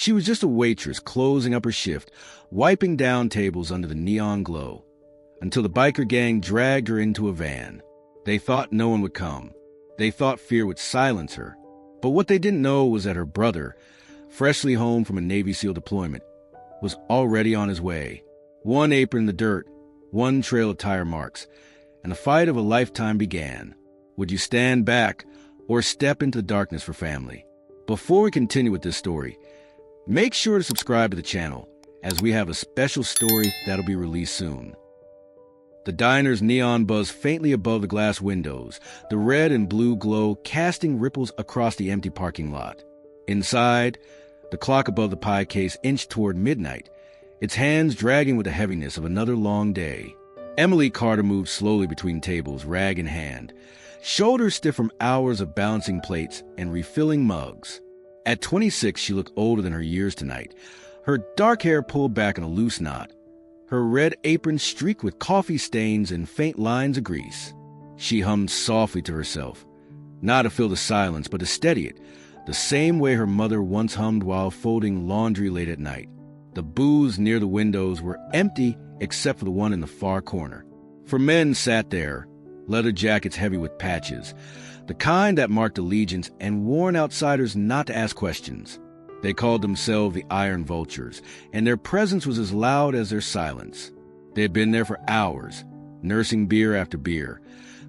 She was just a waitress closing up her shift, wiping down tables under the neon glow, until the biker gang dragged her into a van. They thought no one would come. They thought fear would silence her. But what they didn't know was that her brother, freshly home from a Navy SEAL deployment, was already on his way. One apron in the dirt, one trail of tire marks, and the fight of a lifetime began. Would you stand back or step into the darkness for family? Before we continue with this story, make sure to subscribe to the channel, as we have a special story that'll be released soon. The diner's neon buzzed faintly above the glass windows, the red and blue glow casting ripples across the empty parking lot. Inside, the clock above the pie case inched toward midnight, its hands dragging with the heaviness of another long day. Emily Carter moved slowly between tables, rag in hand, shoulders stiff from hours of balancing plates and refilling mugs. At 26, she looked older than her years tonight, her dark hair pulled back in a loose knot, her red apron streaked with coffee stains and faint lines of grease. She hummed softly to herself, not to fill the silence, but to steady it, the same way her mother once hummed while folding laundry late at night. The booths near the windows were empty except for the one in the far corner. For men sat there, leather jackets heavy with patches, the kind that marked allegiance and warned outsiders not to ask questions. They called themselves the Iron Vultures, and their presence was as loud as their silence. They had been there for hours, nursing beer after beer,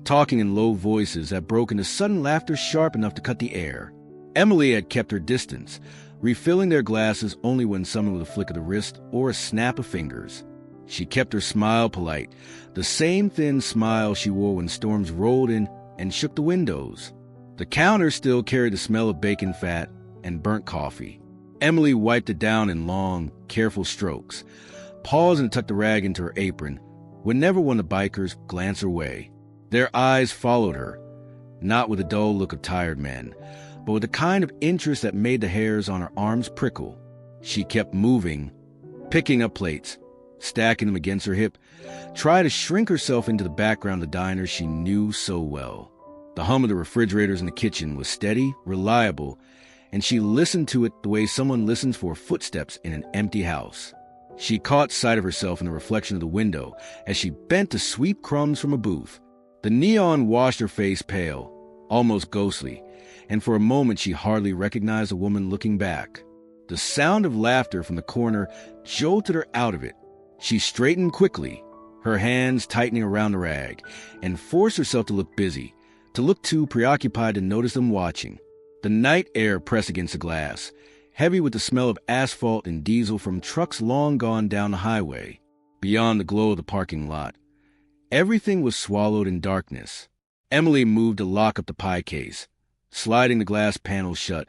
talking in low voices that broke into sudden laughter sharp enough to cut the air. Emily had kept her distance, refilling their glasses only when summoned with a flick of the wrist or a snap of fingers. She kept her smile polite, the same thin smile she wore when storms rolled in and shook the windows. The counter still carried the smell of bacon fat and burnt coffee. Emily wiped it down in long, careful strokes, paused and tucked the rag into her apron whenever one of the bikers glanced her way. Their eyes followed her, not with a dull look of tired men, but with the kind of interest that made the hairs on her arms prickle. She kept moving, picking up plates, stacking them against her hip, tried to shrink herself into the background of the diner she knew so well. The hum of the refrigerators in the kitchen was steady, reliable, and she listened to it the way someone listens for footsteps in an empty house. She caught sight of herself in the reflection of the window as she bent to sweep crumbs from a booth. The neon washed her face pale, almost ghostly, and for a moment she hardly recognized the woman looking back. The sound of laughter from the corner jolted her out of it. She straightened quickly, her hands tightening around the rag, and forced herself to look busy, to look too preoccupied to notice them watching. The night air pressed against the glass, heavy with the smell of asphalt and diesel from trucks long gone down the highway. Beyond the glow of the parking lot, everything was swallowed in darkness. Emily moved to lock up the pie case, sliding the glass panels shut,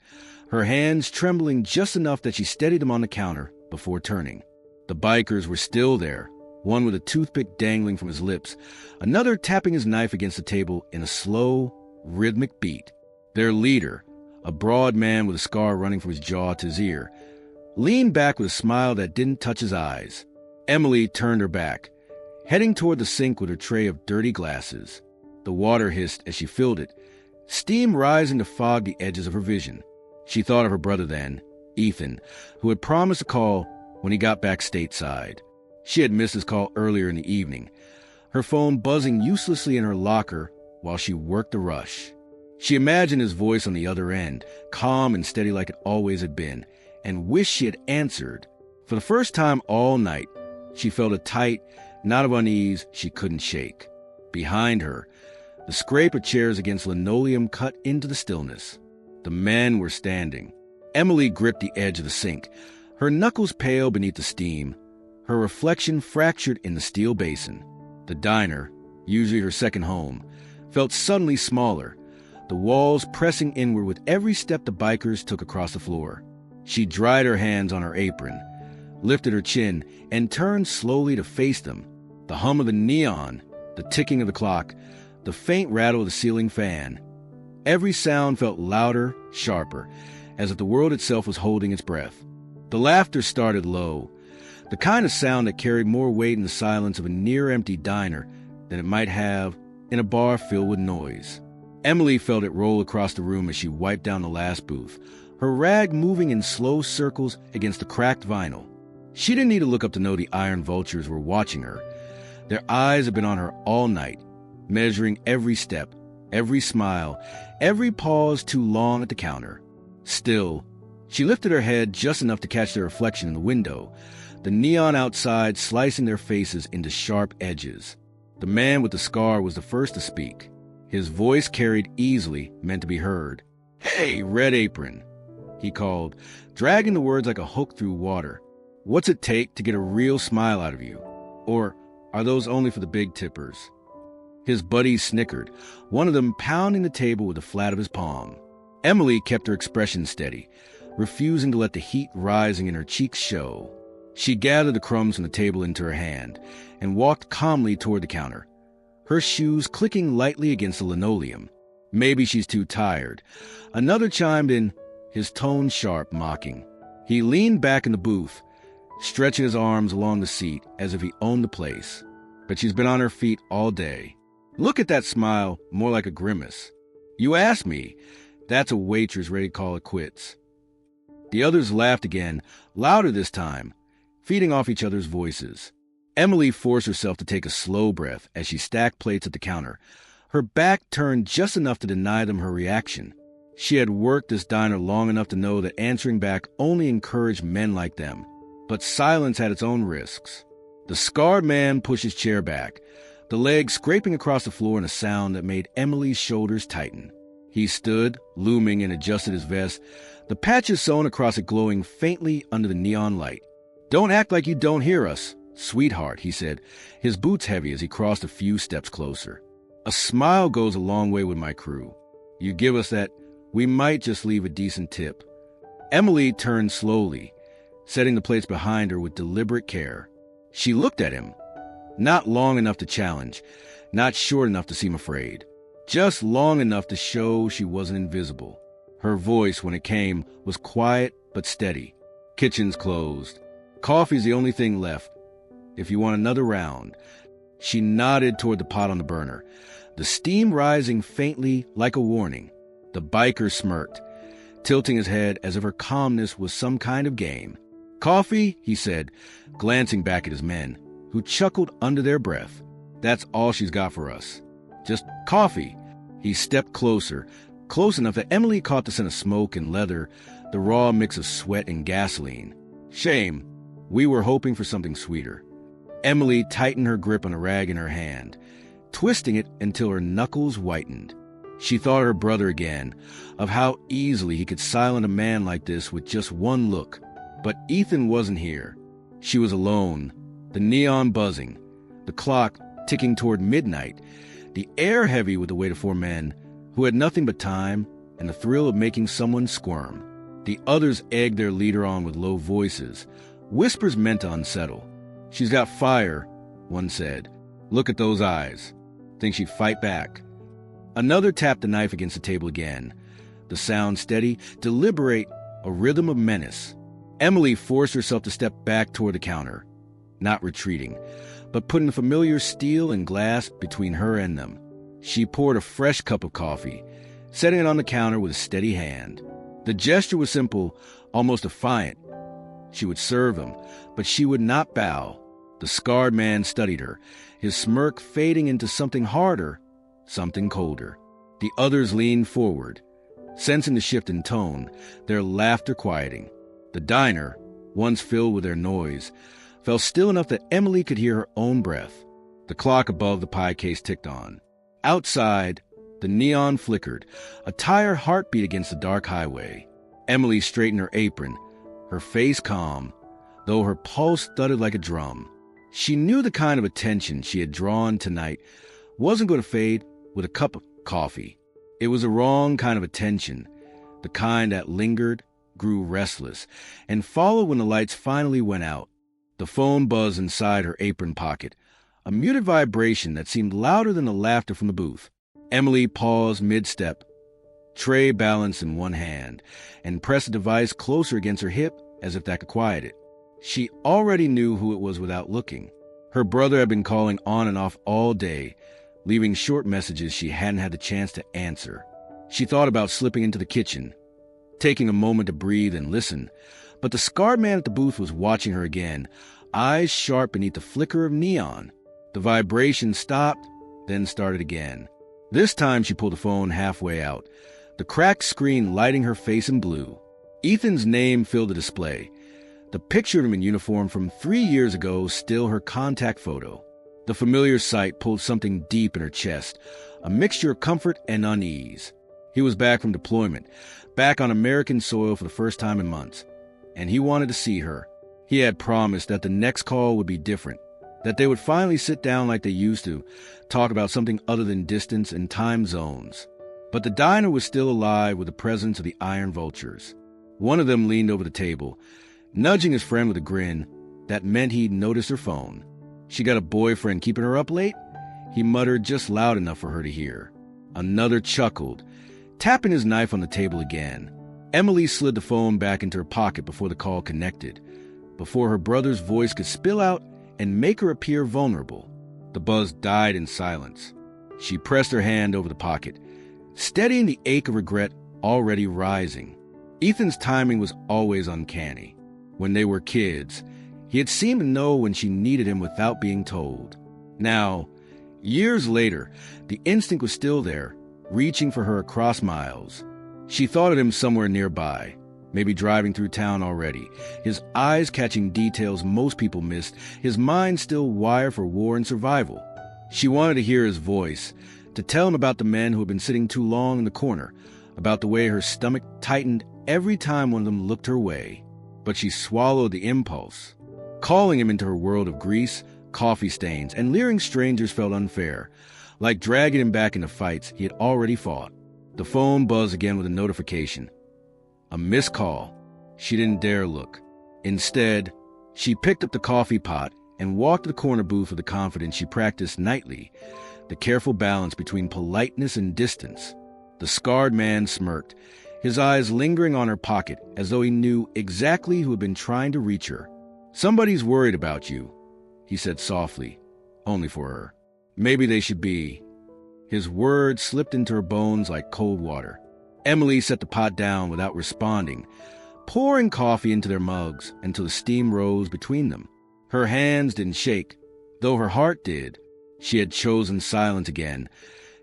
her hands trembling just enough that she steadied them on the counter before turning. The bikers were still there, one with a toothpick dangling from his lips, another tapping his knife against the table in a slow, rhythmic beat. Their leader, a broad man with a scar running from his jaw to his ear, leaned back with a smile that didn't touch his eyes. Emily turned her back, heading toward the sink with her tray of dirty glasses. The water hissed as she filled it, steam rising to fog the edges of her vision. She thought of her brother then, Ethan, who had promised to call when he got back stateside. She had missed his call earlier in the evening, her phone buzzing uselessly in her locker while she worked the rush. She imagined his voice on the other end, calm and steady like it always had been, and wished she had answered. For the first time all night, she felt a tight knot of unease she couldn't shake. Behind her, the scrape of chairs against linoleum cut into the stillness. The men were standing. Emily gripped the edge of the sink, her knuckles pale beneath the steam, her reflection fractured in the steel basin. The diner, usually her second home, felt suddenly smaller, the walls pressing inward with every step the bikers took across the floor. She dried her hands on her apron, lifted her chin, and turned slowly to face them. The hum of the neon, the ticking of the clock, the faint rattle of the ceiling fan. Every sound felt louder, sharper, as if the world itself was holding its breath. The laughter started low, the kind of sound that carried more weight in the silence of a near-empty diner than it might have in a bar filled with noise. Emily felt it roll across the room as she wiped down the last booth, her rag moving in slow circles against the cracked vinyl. She didn't need to look up to know the Iron Vultures were watching her. Their eyes had been on her all night, measuring every step, every smile, every pause too long at the counter. Still, she lifted her head just enough to catch their reflection in the window, the neon outside slicing their faces into sharp edges. The man with the scar was the first to speak. His voice carried easily, meant to be heard. "Hey, Red Apron," he called, dragging the words like a hook through water. "What's it take to get a real smile out of you? Or are those only for the big tippers?" His buddies snickered, one of them pounding the table with the flat of his palm. Emily kept her expression steady, refusing to let the heat rising in her cheeks show. She gathered the crumbs from the table into her hand and walked calmly toward the counter, her shoes clicking lightly against the linoleum. "Maybe she's too tired." Another chimed in, his tone sharp, mocking. He leaned back in the booth, stretching his arms along the seat as if he owned the place. "But she's been on her feet all day. Look at that smile, more like a grimace. You asked me. That's a waitress ready to call it quits." The others laughed again, louder this time, feeding off each other's voices. Emily forced herself to take a slow breath as she stacked plates at the counter, her back turned just enough to deny them her reaction. She had worked this diner long enough to know that answering back only encouraged men like them, but silence had its own risks. The scarred man pushed his chair back, the leg scraping across the floor in a sound that made Emily's shoulders tighten. He stood, looming, and adjusted his vest, the patches sewn across it glowing faintly under the neon light. "Don't act like you don't hear us, sweetheart," he said, his boots heavy as he crossed a few steps closer. "A smile goes a long way with my crew. You give us that, we might just leave a decent tip." Emily turned slowly, setting the plates behind her with deliberate care. She looked at him, not long enough to challenge, not short enough to seem afraid, just long enough to show she wasn't invisible. Her voice, when it came, was quiet but steady. "Kitchen's closed. Coffee's the only thing left. If you want another round." She nodded toward the pot on the burner, the steam rising faintly like a warning. The biker smirked, tilting his head as if her calmness was some kind of game. "Coffee?" he said, glancing back at his men, who chuckled under their breath. "That's all she's got for us. Just coffee." He stepped closer, close enough that Emily caught the scent of smoke and leather, the raw mix of sweat and gasoline. "Shame. We were hoping for something sweeter." Emily tightened her grip on a rag in her hand, twisting it until her knuckles whitened. She thought of her brother again, of how easily he could silence a man like this with just one look. But Ethan wasn't here. She was alone, the neon buzzing, the clock ticking toward midnight, the air heavy with the weight of 4 men who had nothing but time and the thrill of making someone squirm. The others egged their leader on with low voices, whispers meant to unsettle. "She's got fire," one said. "Look at those eyes. Think she'd fight back?" Another tapped the knife against the table again, the sound steady, deliberate, a rhythm of menace. Emily forced herself to step back toward the counter, not retreating, but putting the familiar steel and glass between her and them. She poured a fresh cup of coffee, setting it on the counter with a steady hand. The gesture was simple, almost defiant. She would serve them, but she would not bow. The scarred man studied her, his smirk fading into something harder, something colder. The others leaned forward, sensing the shift in tone, their laughter quieting. The diner, once filled with their noise, fell still enough that Emily could hear her own breath. The clock above the pie case ticked on. Outside, the neon flickered, a tired heartbeat against the dark highway. Emily straightened her apron, her face calm, though her pulse thudded like a drum. She knew the kind of attention she had drawn tonight wasn't going to fade with a cup of coffee. It was the wrong kind of attention, the kind that lingered, grew restless, and followed when the lights finally went out. The phone buzzed inside her apron pocket, a muted vibration that seemed louder than the laughter from the booth. Emily paused mid-step, tray balanced in one hand, and pressed the device closer against her hip as if that could quiet it. She already knew who it was without looking. Her brother had been calling on and off all day, leaving short messages she hadn't had the chance to answer. She thought about slipping into the kitchen, taking a moment to breathe and listen. But the scarred man at the booth was watching her again, eyes sharp beneath the flicker of neon. The vibration stopped, then started again. This time she pulled the phone halfway out, the cracked screen lighting her face in blue. Ethan's name filled the display. The picture of him in uniform from 3 years ago, still her contact photo. The familiar sight pulled something deep in her chest, a mixture of comfort and unease. He was back from deployment, back on American soil for the first time in months. And he wanted to see her. He had promised that the next call would be different, that they would finally sit down like they used to, talk about something other than distance and time zones. But the diner was still alive with the presence of the Iron Vultures. One of them leaned over the table, nudging his friend with a grin. That meant he'd noticed her phone. She got a boyfriend keeping her up late? He muttered just loud enough for her to hear. Another chuckled, tapping his knife on the table again. Emily slid the phone back into her pocket before the call connected, before her brother's voice could spill out and make her appear vulnerable. The buzz died in silence. She pressed her hand over the pocket, steadying the ache of regret already rising. Ethan's timing was always uncanny. When they were kids, he had seemed to know when she needed him without being told. Now, years later, the instinct was still there, reaching for her across miles. She thought of him somewhere nearby, maybe driving through town already, his eyes catching details most people missed, his mind still wired for war and survival. She wanted to hear his voice, to tell him about the men who had been sitting too long in the corner, about the way her stomach tightened every time one of them looked her way. But she swallowed the impulse. Calling him into her world of grease, coffee stains, and leering strangers felt unfair, like dragging him back into fights he had already fought. The phone buzzed again with a notification. A missed call. She didn't dare look. Instead, she picked up the coffee pot and walked to the corner booth with the confidence she practiced nightly, the careful balance between politeness and distance. The scarred man smirked, his eyes lingering on her pocket as though he knew exactly who had been trying to reach her. "Somebody's worried about you," he said softly, only for her. "Maybe they should be." His words slipped into her bones like cold water. Emily set the pot down without responding, pouring coffee into their mugs until the steam rose between them. Her hands didn't shake, though her heart did. She had chosen silence again,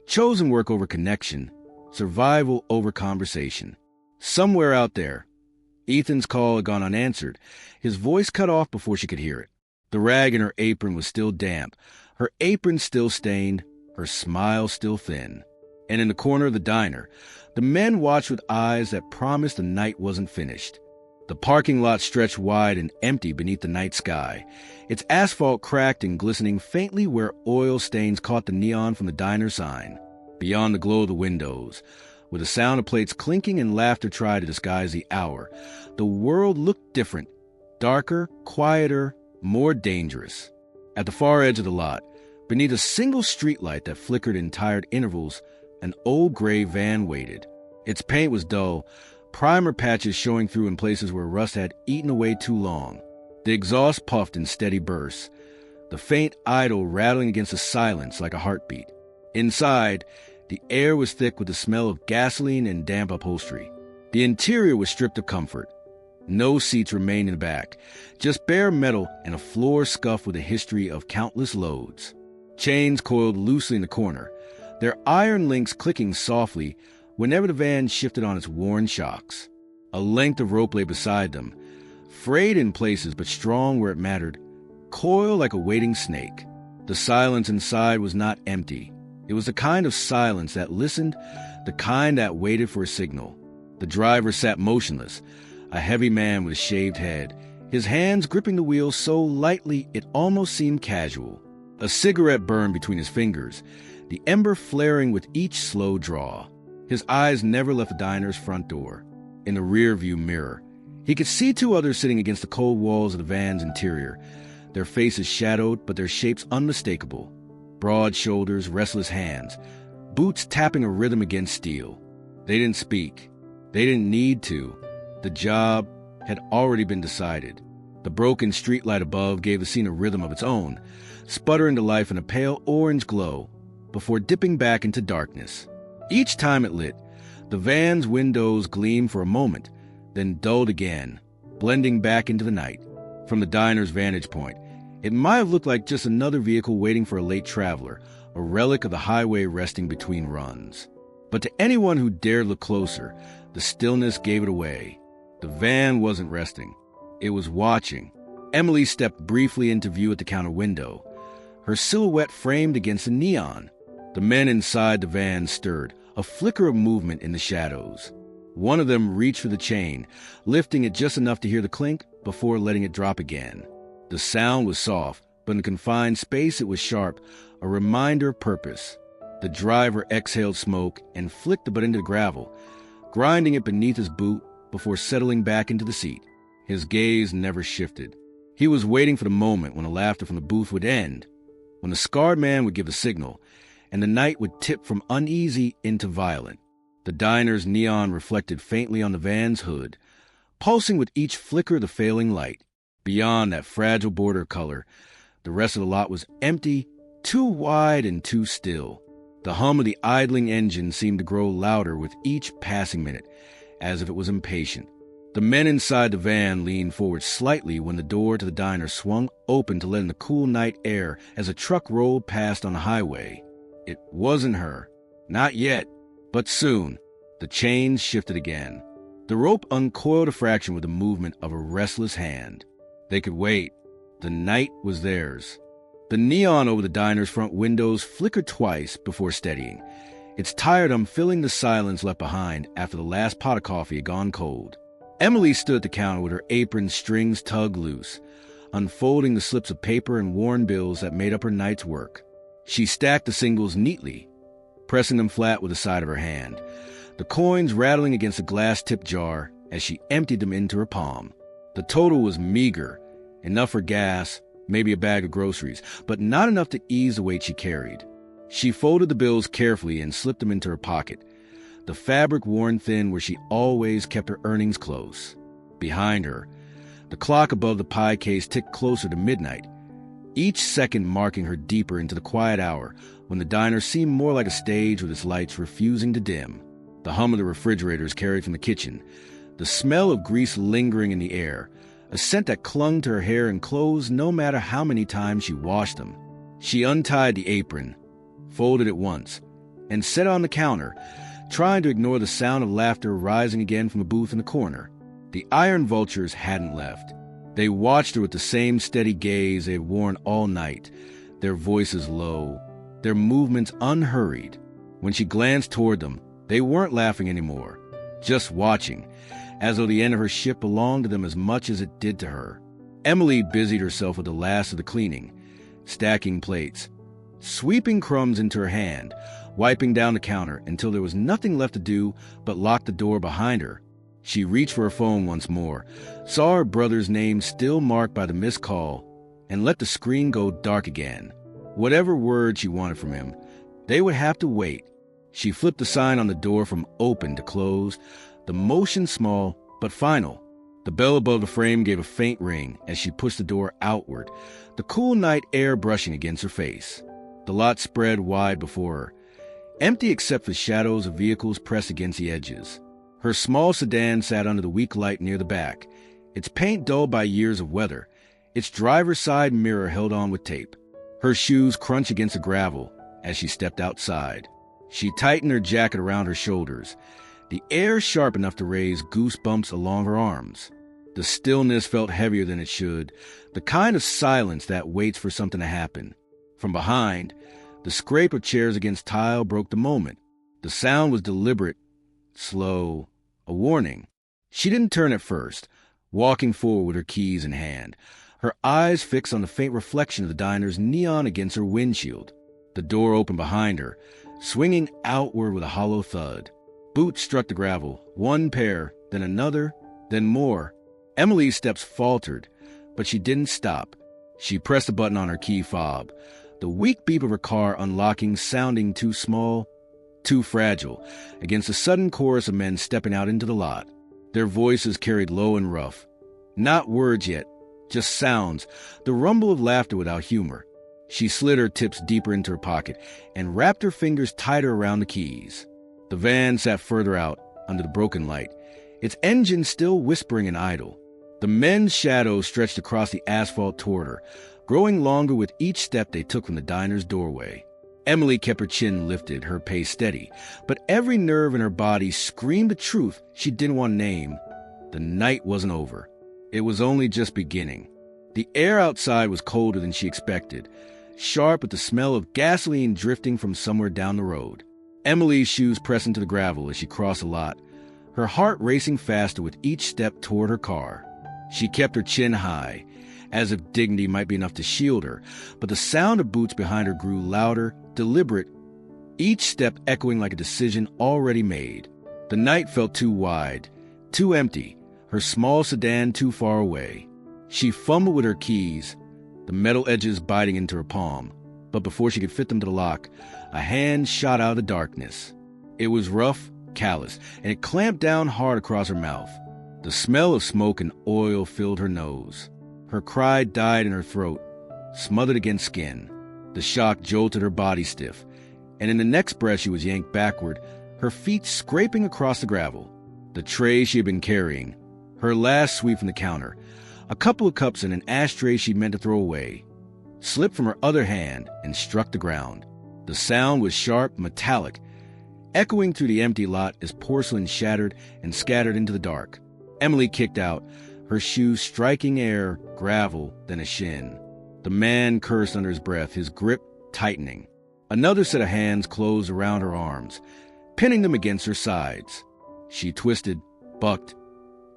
chosen work over connection, survival over conversation. Somewhere out there, Ethan's call had gone unanswered, his voice cut off before she could hear it. The rag in her apron was still damp, her apron still stained, her smile still thin. And in the corner of the diner, the men watched with eyes that promised the night wasn't finished. The parking lot stretched wide and empty beneath the night sky, its asphalt cracked and glistening faintly where oil stains caught the neon from the diner sign. Beyond the glow of the windows, with the sound of plates clinking and laughter tried to disguise the hour, the world looked different, darker, quieter, more dangerous. At the far edge of the lot, beneath a single streetlight that flickered in tired intervals, an old gray van waited. Its paint was dull, primer patches showing through in places where rust had eaten away too long. The exhaust puffed in steady bursts, the faint idle rattling against the silence like a heartbeat. Inside, the air was thick with the smell of gasoline and damp upholstery. The interior was stripped of comfort. No seats remained in the back, just bare metal and a floor scuffed with a history of countless loads. Chains coiled loosely in the corner, their iron links clicking softly whenever the van shifted on its worn shocks. A length of rope lay beside them, frayed in places but strong where it mattered, coiled like a waiting snake. The silence inside was not empty. It was the kind of silence that listened, the kind that waited for a signal. The driver sat motionless, a heavy man with a shaved head, his hands gripping the wheel so lightly it almost seemed casual. A cigarette burned between his fingers, the ember flaring with each slow draw. His eyes never left the diner's front door. In the rear-view mirror, he could see two others sitting against the cold walls of the van's interior, their faces shadowed but their shapes unmistakable. Broad shoulders, restless hands, boots tapping a rhythm against steel. They didn't speak. They didn't need to. The job had already been decided. The broken streetlight above gave the scene a rhythm of its own, sputtering to life in a pale orange glow, before dipping back into darkness. Each time it lit, The van's windows gleamed for a moment, then dulled again, blending back into the night. From the diner's vantage point, it might have looked like just another vehicle waiting for a late traveler, a relic of the highway resting between runs. But to anyone who dared look closer, the stillness gave it away. The van wasn't resting. It was watching. Emily stepped briefly into view at the counter window, her silhouette framed against the neon. The men inside the van stirred, a flicker of movement in the shadows. One of them reached for the chain, lifting it just enough to hear the clink before letting it drop again. The sound was soft, but in the confined space it was sharp, a reminder of purpose. The driver exhaled smoke and flicked the butt into the gravel, grinding it beneath his boot before settling back into the seat. His gaze never shifted. He was waiting for the moment when the laughter from the booth would end, when the scarred man would give a signal, and the night would tip from uneasy into violent. The diner's neon reflected faintly on the van's hood, pulsing with each flicker of the failing light. Beyond that fragile border color, the rest of the lot was empty, too wide and too still. The hum of the idling engine seemed to grow louder with each passing minute, as if it was impatient. The men inside the van leaned forward slightly when the door to the diner swung open to let in the cool night air as a truck rolled past on the highway. It wasn't her. Not yet. But soon, the chains shifted again. The rope uncoiled a fraction with the movement of a restless hand. They could wait. The night was theirs. The neon over the diner's front windows flickered twice before steadying, its tiredom filling the silence left behind after the last pot of coffee had gone cold. Emily stood at the counter with her apron strings tugged loose, unfolding the slips of paper and worn bills that made up her night's work. She stacked the singles neatly, pressing them flat with the side of her hand, the coins rattling against a glass-tipped jar as she emptied them into her palm. The total was meager, enough for gas, maybe a bag of groceries, but not enough to ease the weight she carried. She folded the bills carefully and slipped them into her pocket, the fabric worn thin where she always kept her earnings close. Behind her, the clock above the pie case ticked closer to midnight, each second marking her deeper into the quiet hour when the diner seemed more like a stage with its lights refusing to dim. The hum of the refrigerators carried from the kitchen, the smell of grease lingering in the air, a scent that clung to her hair and clothes no matter how many times she washed them. She untied the apron, folded it once, and set it on the counter, trying to ignore the sound of laughter rising again from the booth in the corner. The Iron Vultures hadn't left. They watched her with the same steady gaze they had worn all night, their voices low, their movements unhurried. When she glanced toward them, they weren't laughing anymore, just watching, as though the end of her shift belonged to them as much as it did to her. Emily busied herself with the last of the cleaning, stacking plates, sweeping crumbs into her hand, wiping down the counter until there was nothing left to do but lock the door behind her. She reached for her phone once more, saw her brother's name still marked by the missed call, and let the screen go dark again. Whatever word she wanted from him, they would have to wait. She flipped the sign on the door from open to closed, the motion small but final. The bell above the frame gave a faint ring as she pushed the door outward, the cool night air brushing against her face. The lot spread wide before her, empty except for shadows of vehicles pressed against the edges. Her small sedan sat under the weak light near the back, its paint dulled by years of weather, its driver's side mirror held on with tape. Her shoes crunched against the gravel as she stepped outside. She tightened her jacket around her shoulders, the air sharp enough to raise goosebumps along her arms. The stillness felt heavier than it should, the kind of silence that waits for something to happen. From behind, the scrape of chairs against tile broke the moment. The sound was deliberate, slow, a warning. She didn't turn at first, walking forward with her keys in hand, her eyes fixed on the faint reflection of the diner's neon against her windshield. The door opened behind her, swinging outward with a hollow thud. Boots struck the gravel, one pair, then another, then more. Emily's steps faltered, but she didn't stop. She pressed a button on her key fob, the weak beep of her car unlocking sounding too small, too fragile, against a sudden chorus of men stepping out into the lot. Their voices carried low and rough. Not words yet, just sounds, the rumble of laughter without humor. She slid her tips deeper into her pocket and wrapped her fingers tighter around the keys. The van sat further out, under the broken light, its engine still whispering and idle. The men's shadows stretched across the asphalt toward her, growing longer with each step they took from the diner's doorway. Emily kept her chin lifted, her pace steady, but every nerve in her body screamed the truth she didn't want to name. The night wasn't over. It was only just beginning. The air outside was colder than she expected, sharp with the smell of gasoline drifting from somewhere down the road. Emily's shoes pressed into the gravel as she crossed the lot, her heart racing faster with each step toward her car. She kept her chin high, as if dignity might be enough to shield her, but the sound of boots behind her grew louder, deliberate, each step echoing like a decision already made. The night felt too wide, too empty, her small sedan too far away. She fumbled with her keys, the metal edges biting into her palm, but before she could fit them to the lock, a hand shot out of the darkness. It was rough, callous, and it clamped down hard across her mouth. The smell of smoke and oil filled her nose. Her cry died in her throat, smothered against skin. The shock jolted her body stiff, and in the next breath she was yanked backward, her feet scraping across the gravel. The tray she had been carrying, her last sweep from the counter, a couple of cups and an ashtray she meant to throw away, slipped from her other hand and struck the ground. The sound was sharp, metallic, echoing through the empty lot as porcelain shattered and scattered into the dark. Emily kicked out, her shoes striking air, gravel, then a shin. The man cursed under his breath, his grip tightening. Another set of hands closed around her arms, pinning them against her sides. She twisted, bucked,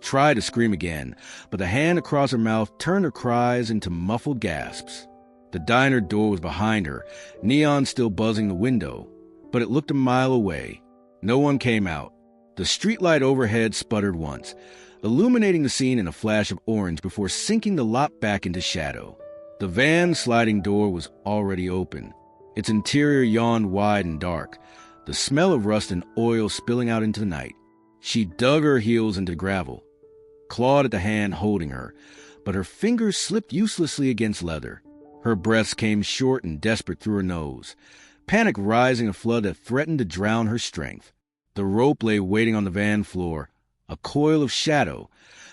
tried to scream again, but the hand across her mouth turned her cries into muffled gasps. The diner door was behind her, neon still buzzing the window, but it looked a mile away. No one came out. The streetlight overhead sputtered once, illuminating the scene in a flash of orange before sinking the lot back into shadow. The van's sliding door was already open. Its interior yawned wide and dark, the smell of rust and oil spilling out into the night. She dug her heels into gravel, clawed at the hand holding her, but her fingers slipped uselessly against leather. Her breaths came short and desperate through her nose, panic rising a flood that threatened to drown her strength. The rope lay waiting on the van floor, a coil of shadow,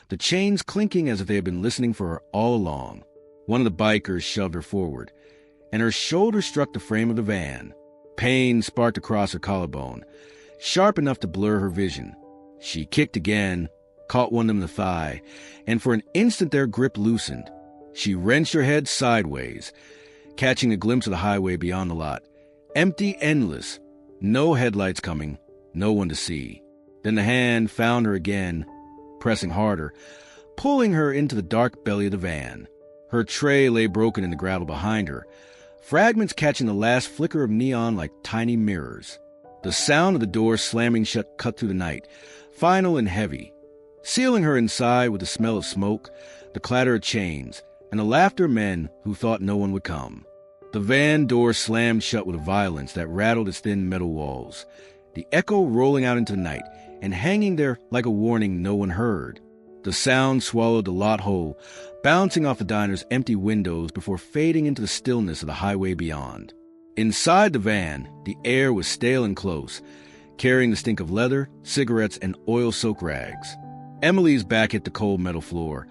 the chains clinking as if they had been listening for her all along. One of the bikers shoved her forward, and her shoulder struck the frame of the van. Pain sparked across her collarbone, sharp enough to blur her vision. She kicked again, caught one of them in the thigh, and for an instant their grip loosened. She wrenched her head sideways, catching a glimpse of the highway beyond the lot. Empty, endless, no headlights coming, no one to see. Then the hand found her again, pressing harder, pulling her into the dark belly of the van. Her tray lay broken in the gravel behind her, fragments catching the last flicker of neon like tiny mirrors. The sound of the door slamming shut cut through the night, final and heavy, sealing her inside with the smell of smoke, the clatter of chains, and the laughter of men who thought no one would come. The van door slammed shut with a violence that rattled its thin metal walls, the echo rolling out into the night and hanging there like a warning no one heard. The sound swallowed the lot whole, bouncing off the diner's empty windows before fading into the stillness of the highway beyond. Inside the van, the air was stale and close, carrying the stink of leather, cigarettes, and oil-soaked rags. Emily's back hit the cold metal floor,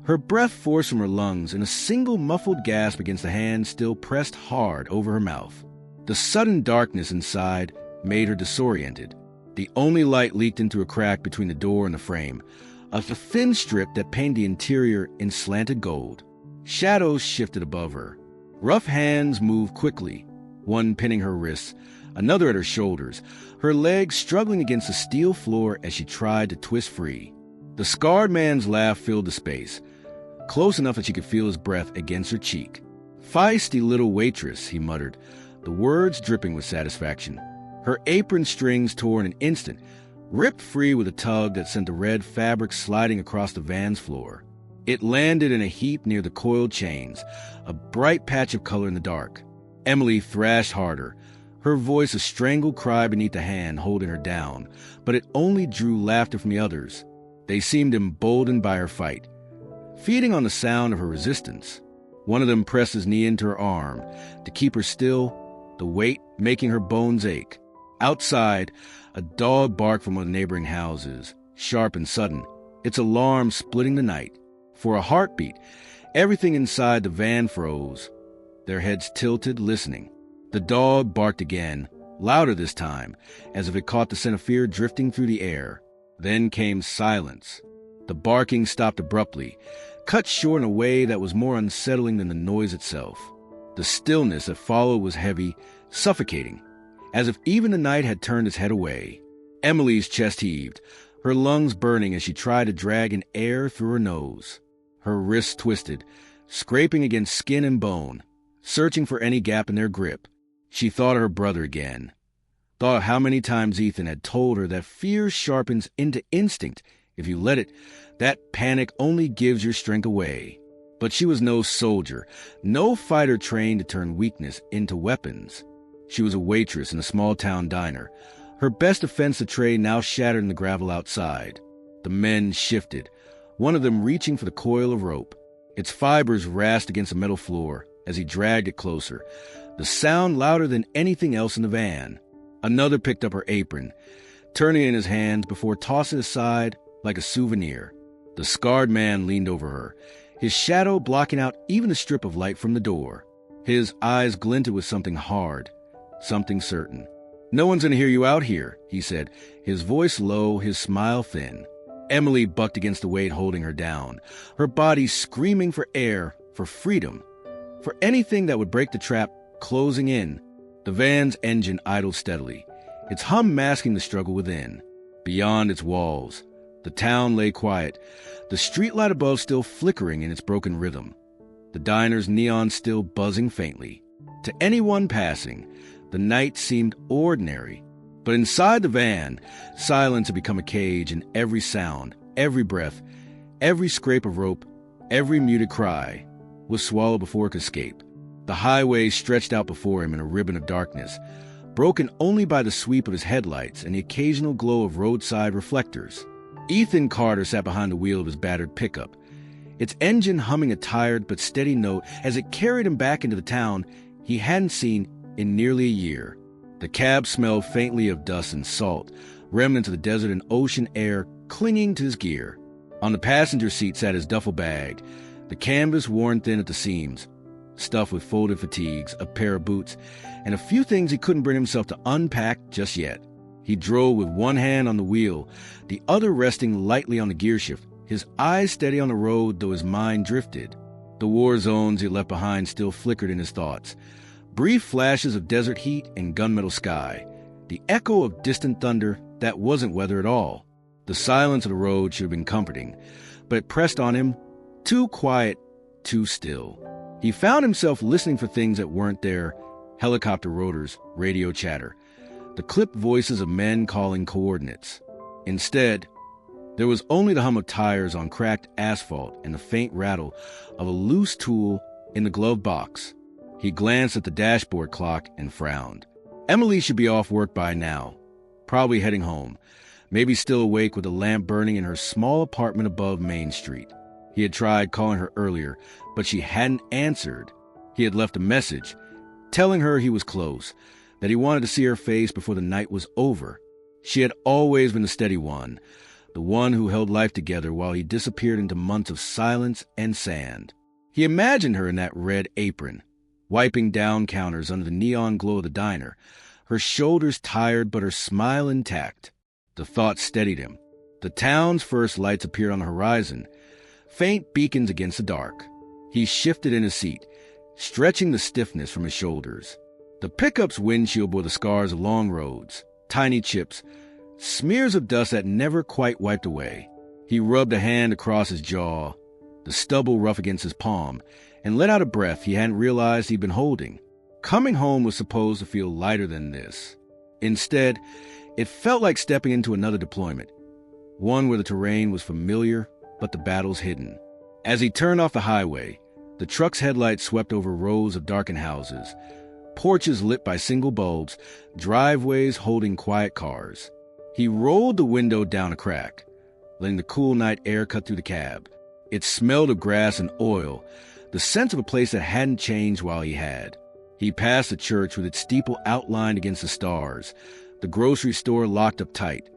her breath forced from her lungs in a single muffled gasp against the hand still pressed hard over her mouth. The sudden darkness inside made her disoriented. The only light leaked into a crack between the door and the frame, a thin strip that painted the interior in slanted gold. Shadows shifted above her. Rough hands moved quickly, one pinning her wrists, another at her shoulders, her legs struggling against the steel floor as she tried to twist free. The scarred man's laugh filled the space, close enough that she could feel his breath against her cheek. "Feisty little waitress," he muttered, the words dripping with satisfaction. Her apron strings tore in an instant, ripped free with a tug that sent the red fabric sliding across the van's floor. It landed in a heap near the coiled chains, a bright patch of color in the dark. Emily thrashed harder, her voice a strangled cry beneath the hand holding her down, but it only drew laughter from the others. They seemed emboldened by her fight, feeding on the sound of her resistance. One of them pressed his knee into her arm to keep her still, the weight making her bones ache. Outside, a dog barked from one of the neighboring houses, sharp and sudden, its alarm splitting the night. For a heartbeat, everything inside the van froze, their heads tilted, listening. The dog barked again, louder this time, as if it caught the scent of fear drifting through the air. Then came silence. The barking stopped abruptly, cut short in a way that was more unsettling than the noise itself. The stillness that followed was heavy, suffocating, as if even the night had turned its head away. Emily's chest heaved, her lungs burning as she tried to drag in air through her nose. Her wrists twisted, scraping against skin and bone, searching for any gap in their grip. She thought of her brother again, thought of how many times Ethan had told her that fear sharpens into instinct. If you let it, that panic only gives your strength away. But she was no soldier, no fighter trained to turn weakness into weapons. She was a waitress in a small-town diner, her best defense to trade now shattered in the gravel outside. The men shifted, one of them reaching for the coil of rope. Its fibers rasped against the metal floor as he dragged it closer, the sound louder than anything else in the van. Another picked up her apron, turning it in his hands before tossing it aside like a souvenir. The scarred man leaned over her, his shadow blocking out even a strip of light from the door. His eyes glinted with something hard, something certain. "No one's going to hear you out here," he said, his voice low, his smile thin. Emily bucked against the weight holding her down, her body screaming for air, for freedom, for anything that would break the trap closing in. The van's engine idled steadily, its hum masking the struggle within. Beyond its walls, the town lay quiet, the streetlight above still flickering in its broken rhythm, the diner's neon still buzzing faintly. To anyone passing, the night seemed ordinary. But inside the van, silence had become a cage, and every sound, every breath, every scrape of rope, every muted cry was swallowed before it could escape. The highway stretched out before him in a ribbon of darkness, broken only by the sweep of his headlights and the occasional glow of roadside reflectors. Ethan Carter sat behind the wheel of his battered pickup, its engine humming a tired but steady note as it carried him back into the town he hadn't seen in nearly a year. The cab smelled faintly of dust and salt, remnants of the desert and ocean air clinging to his gear. On the passenger seat sat his duffel bag, the canvas worn thin at the seams, stuffed with folded fatigues, a pair of boots, and a few things he couldn't bring himself to unpack just yet. He drove with one hand on the wheel, the other resting lightly on the gearshift, his eyes steady on the road though his mind drifted. The war zones he left behind still flickered in his thoughts. Brief flashes of desert heat and gunmetal sky, the echo of distant thunder that wasn't weather at all. The silence of the road should have been comforting, but it pressed on him, too quiet, too still. He found himself listening for things that weren't there: helicopter rotors, radio chatter, the clipped voices of men calling coordinates. Instead, there was only the hum of tires on cracked asphalt and the faint rattle of a loose tool in the glove box. He glanced at the dashboard clock and frowned. Emily should be off work by now, probably heading home, maybe still awake with a lamp burning in her small apartment above Main Street. He had tried calling her earlier, but she hadn't answered. He had left a message, telling her he was close, that he wanted to see her face before the night was over. She had always been the steady one, the one who held life together while he disappeared into months of silence and sand. He imagined her in that red apron, wiping down counters under the neon glow of the diner, her shoulders tired but her smile intact. The thought steadied him. The town's first lights appeared on the horizon, faint beacons against the dark. He shifted in his seat, stretching the stiffness from his shoulders. The pickup's windshield bore the scars of long roads, tiny chips, smears of dust that never quite wiped away. He rubbed a hand across his jaw, the stubble rough against his palm, and let out a breath he hadn't realized he'd been holding. Coming home was supposed to feel lighter than this. Instead, it felt like stepping into another deployment, one where the terrain was familiar, but the battles hidden. As he turned off the highway, the truck's headlights swept over rows of darkened houses, porches lit by single bulbs, driveways holding quiet cars. He rolled the window down a crack, letting the cool night air cut through the cab. It smelled of grass and oil, the sense of a place that hadn't changed while he had. He passed the church with its steeple outlined against the stars, the grocery store locked up tight,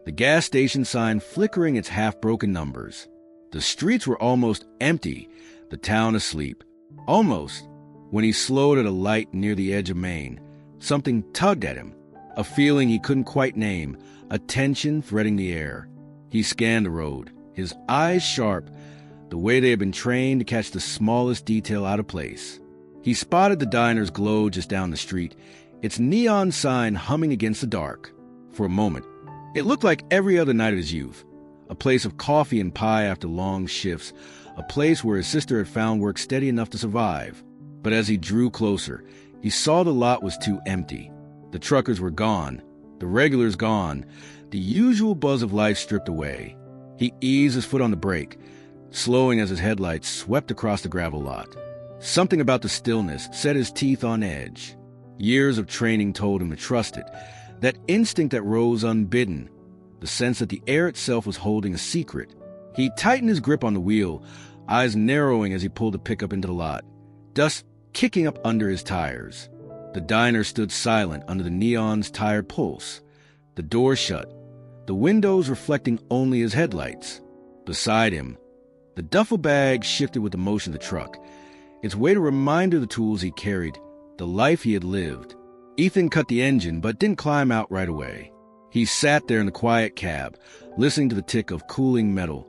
the gas station sign flickering its half-broken numbers. The streets were almost empty, the town asleep. Almost. When he slowed at a light near the edge of Maine, something tugged at him, a feeling he couldn't quite name, a tension threading the air. He scanned the road, his eyes sharp, the way they had been trained to catch the smallest detail out of place. He spotted the diner's glow just down the street, its neon sign humming against the dark. For a moment, it looked like every other night of his youth, a place of coffee and pie after long shifts, a place where his sister had found work steady enough to survive. But as he drew closer, he saw the lot was too empty. The truckers were gone, the regulars gone, the usual buzz of life stripped away. He eased his foot on the brake, slowing as his headlights swept across the gravel lot. Something about the stillness set his teeth on edge. Years of training told him to trust it, that instinct that rose unbidden, the sense that the air itself was holding a secret. He tightened his grip on the wheel, eyes narrowing as he pulled the pickup into the lot, dust kicking up under his tires. The diner stood silent under the neon's tired pulse, the door shut, the windows reflecting only his headlights. Beside him, the duffel bag shifted with the motion of the truck, its weight a reminder of the tools he carried, the life he had lived. Ethan cut the engine but didn't climb out right away. He sat there in the quiet cab, listening to the tick of cooling metal,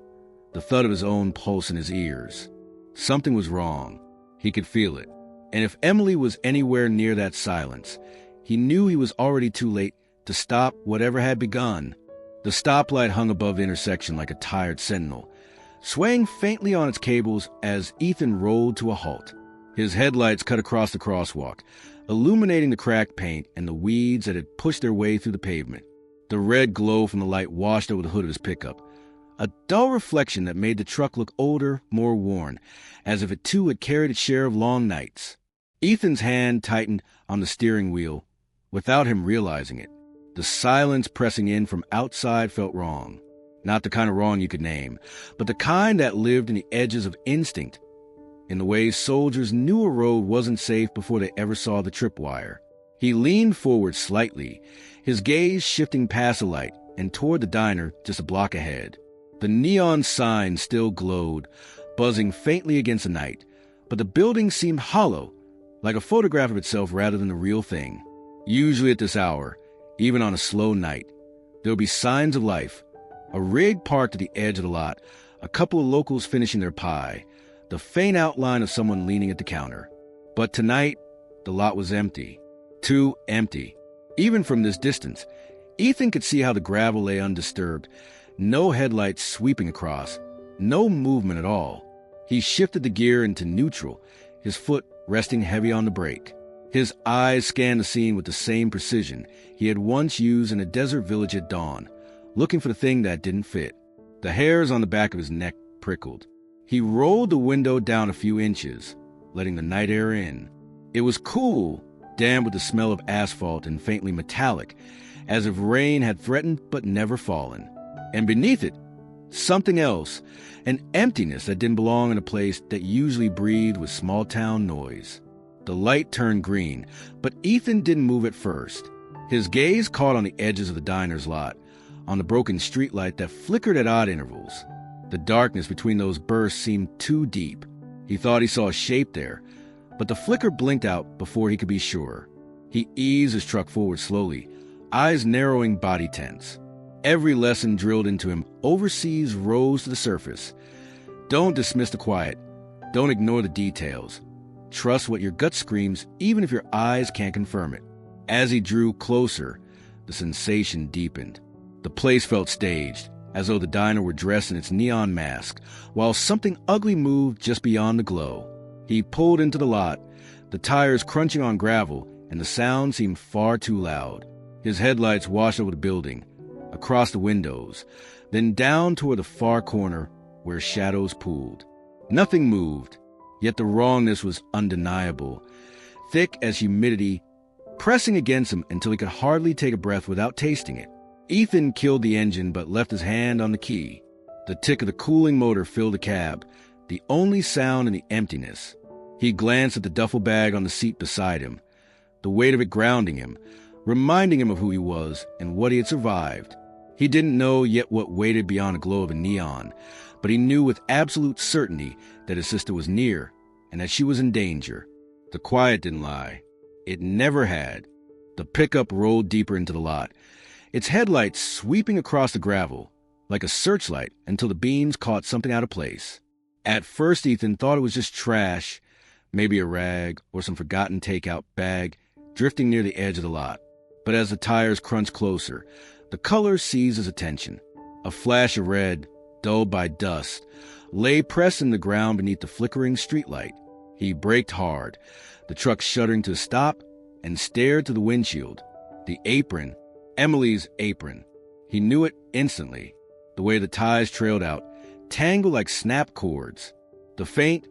the thud of his own pulse in his ears. Something was wrong. He could feel it. And if Emily was anywhere near that silence, he knew he was already too late to stop whatever had begun. The stoplight hung above the intersection like a tired sentinel, swaying faintly on its cables as Ethan rolled to a halt. His headlights cut across the crosswalk, illuminating the cracked paint and the weeds that had pushed their way through the pavement. The red glow from the light washed over the hood of his pickup, a dull reflection that made the truck look older, more worn, as if it too had carried its share of long nights. Ethan's hand tightened on the steering wheel, without him realizing it. The silence pressing in from outside felt wrong. Not the kind of wrong you could name, but the kind that lived in the edges of instinct, in the way soldiers knew a road wasn't safe before they ever saw the tripwire. He leaned forward slightly, his gaze shifting past the light and toward the diner just a block ahead. The neon sign still glowed, buzzing faintly against the night, but the building seemed hollow, like a photograph of itself rather than the real thing. Usually at this hour, even on a slow night, there would be signs of life. A rig parked at the edge of the lot, a couple of locals finishing their pie, the faint outline of someone leaning at the counter. But tonight, the lot was empty. Too empty. Even from this distance, Ethan could see how the gravel lay undisturbed, no headlights sweeping across, no movement at all. He shifted the gear into neutral, his foot resting heavy on the brake. His eyes scanned the scene with the same precision he had once used in a desert village at dawn, looking for the thing that didn't fit. The hairs on the back of his neck prickled. He rolled the window down a few inches, letting the night air in. It was cool, damp with the smell of asphalt and faintly metallic, as if rain had threatened but never fallen. And beneath it, something else, an emptiness that didn't belong in a place that usually breathed with small-town noise. The light turned green, but Ethan didn't move at first. His gaze caught on the edges of the diner's lot, on the broken streetlight that flickered at odd intervals. The darkness between those bursts seemed too deep. He thought he saw a shape there, but the flicker blinked out before he could be sure. He eased his truck forward slowly, eyes narrowing, body tense. Every lesson drilled into him overseas rose to the surface. Don't dismiss the quiet. Don't ignore the details. Trust what your gut screams, even if your eyes can't confirm it. As he drew closer, the sensation deepened. The place felt staged, as though the diner were dressed in its neon mask, while something ugly moved just beyond the glow. He pulled into the lot, the tires crunching on gravel, and the sound seemed far too loud. His headlights washed over the building, across the windows, then down toward the far corner where shadows pooled. Nothing moved, yet the wrongness was undeniable, thick as humidity, pressing against him until he could hardly take a breath without tasting it. Ethan killed the engine but left his hand on the key. The tick of the cooling motor filled the cab, the only sound in the emptiness. He glanced at the duffel bag on the seat beside him, the weight of it grounding him, reminding him of who he was and what he had survived. He didn't know yet what waited beyond the glow of a neon, but he knew with absolute certainty that his sister was near and that she was in danger. The quiet didn't lie. It never had. The pickup rolled deeper into the lot, its headlights sweeping across the gravel like a searchlight until the beams caught something out of place. At first, Ethan thought it was just trash, maybe a rag or some forgotten takeout bag drifting near the edge of the lot. But as the tires crunched closer, the color seized his attention. A flash of red, dulled by dust, lay pressed in the ground beneath the flickering streetlight. He braked hard, the truck shuddering to a stop, and stared to the windshield. The apron, Emily's apron. He knew it instantly, the way the ties trailed out, tangled like snapped cords. The faint,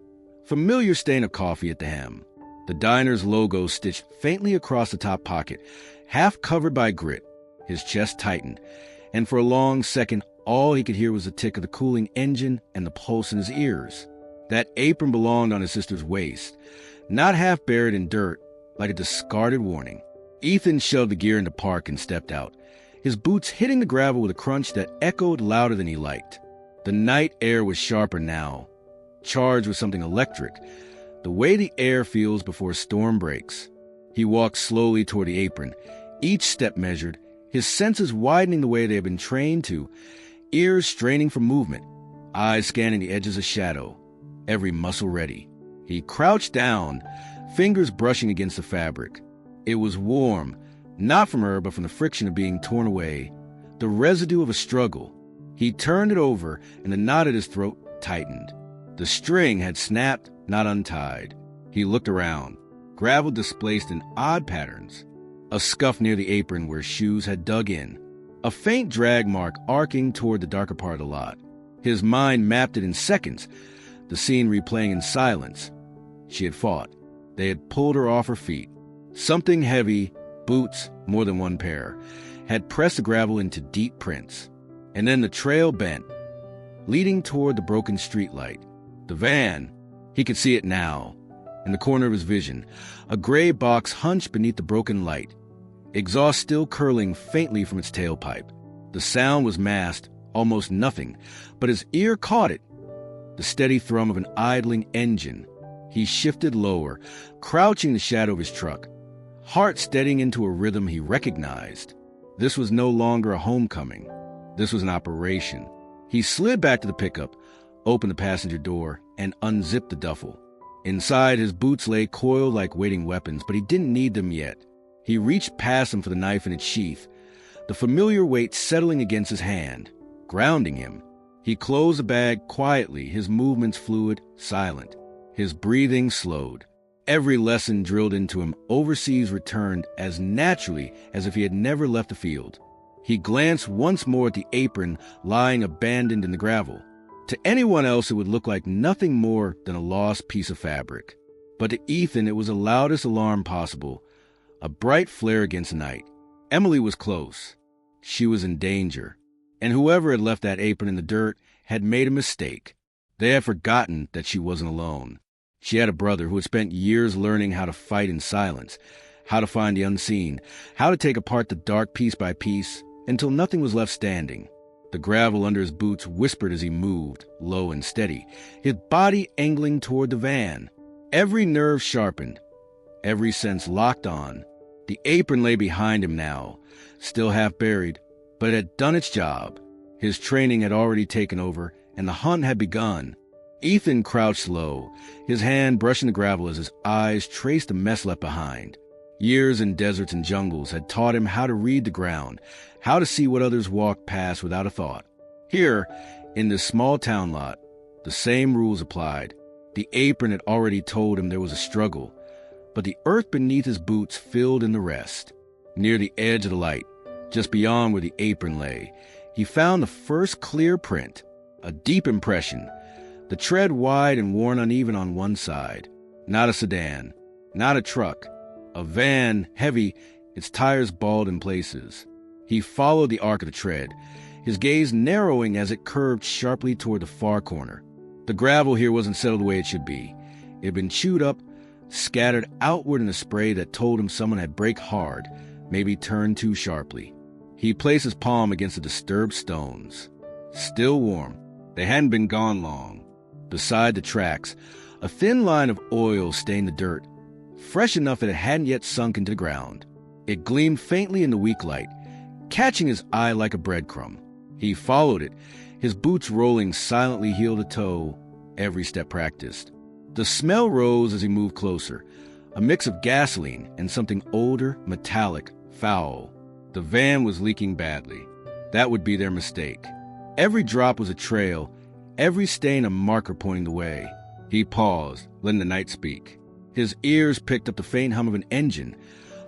familiar stain of coffee at the hem. The diner's logo stitched faintly across the top pocket, half covered by grit. His chest tightened, and for a long second, all he could hear was the tick of the cooling engine and the pulse in his ears. That apron belonged on his sister's waist, not half buried in dirt, like a discarded warning. Ethan shoved the gear into park and stepped out, his boots hitting the gravel with a crunch that echoed louder than he liked. The night air was sharper now, charged with something electric, the way the air feels before a storm breaks. He walked slowly toward the apron, each step measured, his senses widening the way they had been trained to, ears straining for movement, eyes scanning the edges of shadow, every muscle ready. He crouched down, fingers brushing against the fabric. It was warm, not from her, but from the friction of being torn away, the residue of a struggle. He turned it over, and the knot at his throat tightened. The string had snapped, not untied. He looked around, gravel displaced in odd patterns. A scuff near the apron where shoes had dug in. A faint drag mark arcing toward the darker part of the lot. His mind mapped it in seconds, the scene replaying in silence. She had fought. They had pulled her off her feet. Something heavy, boots, more than one pair, had pressed the gravel into deep prints. And then the trail bent, leading toward the broken streetlight. The van, he could see it now, in the corner of his vision, a gray box hunched beneath the broken light, exhaust still curling faintly from its tailpipe. The sound was masked, almost nothing, but his ear caught it, the steady thrum of an idling engine. He shifted lower, crouching in the shadow of his truck, heart steadying into a rhythm he recognized. This was no longer a homecoming. This was an operation. He slid back to the pickup, opened the passenger door, and unzipped the duffel. Inside, his boots lay coiled like waiting weapons, but he didn't need them yet. He reached past them for the knife in its sheath, the familiar weight settling against his hand, grounding him. He closed the bag quietly, his movements fluid, silent. His breathing slowed. Every lesson drilled into him overseas returned as naturally as if he had never left the field. He glanced once more at the apron lying abandoned in the gravel. To anyone else, it would look like nothing more than a lost piece of fabric. But to Ethan, it was the loudest alarm possible, a bright flare against the night. Emily was close. She was in danger. And whoever had left that apron in the dirt had made a mistake. They had forgotten that she wasn't alone. She had a brother who had spent years learning how to fight in silence, how to find the unseen, how to take apart the dark piece by piece until nothing was left standing. The gravel under his boots whispered as he moved, low and steady, his body angling toward the van. Every nerve sharpened, every sense locked on. The apron lay behind him now, still half buried, but it had done its job. His training had already taken over, and the hunt had begun. Ethan crouched low, his hand brushing the gravel as his eyes traced the mess left behind. Years in deserts and jungles had taught him how to read the ground, how to see what others walked past without a thought. Here, in this small town lot, the same rules applied. The apron had already told him there was a struggle, but the earth beneath his boots filled in the rest. Near the edge of the light, just beyond where the apron lay, he found the first clear print, a deep impression, the tread wide and worn uneven on one side. Not a sedan, not a truck, a van, heavy, its tires bald in places. He followed the arc of the tread, his gaze narrowing as it curved sharply toward the far corner. The gravel here wasn't settled the way it should be. It had been chewed up, scattered outward in a spray that told him someone had braked hard, maybe turned too sharply. He placed his palm against the disturbed stones. Still warm. They hadn't been gone long. Beside the tracks, a thin line of oil stained the dirt, fresh enough that it hadn't yet sunk into the ground. It gleamed faintly in the weak light, catching his eye like a breadcrumb. He followed it, his boots rolling silently heel to toe, every step practiced. The smell rose as he moved closer, a mix of gasoline and something older, metallic, foul. The van was leaking badly. That would be their mistake. Every drop was a trail, every stain a marker pointing the way. He paused, letting the night speak. His ears picked up the faint hum of an engine,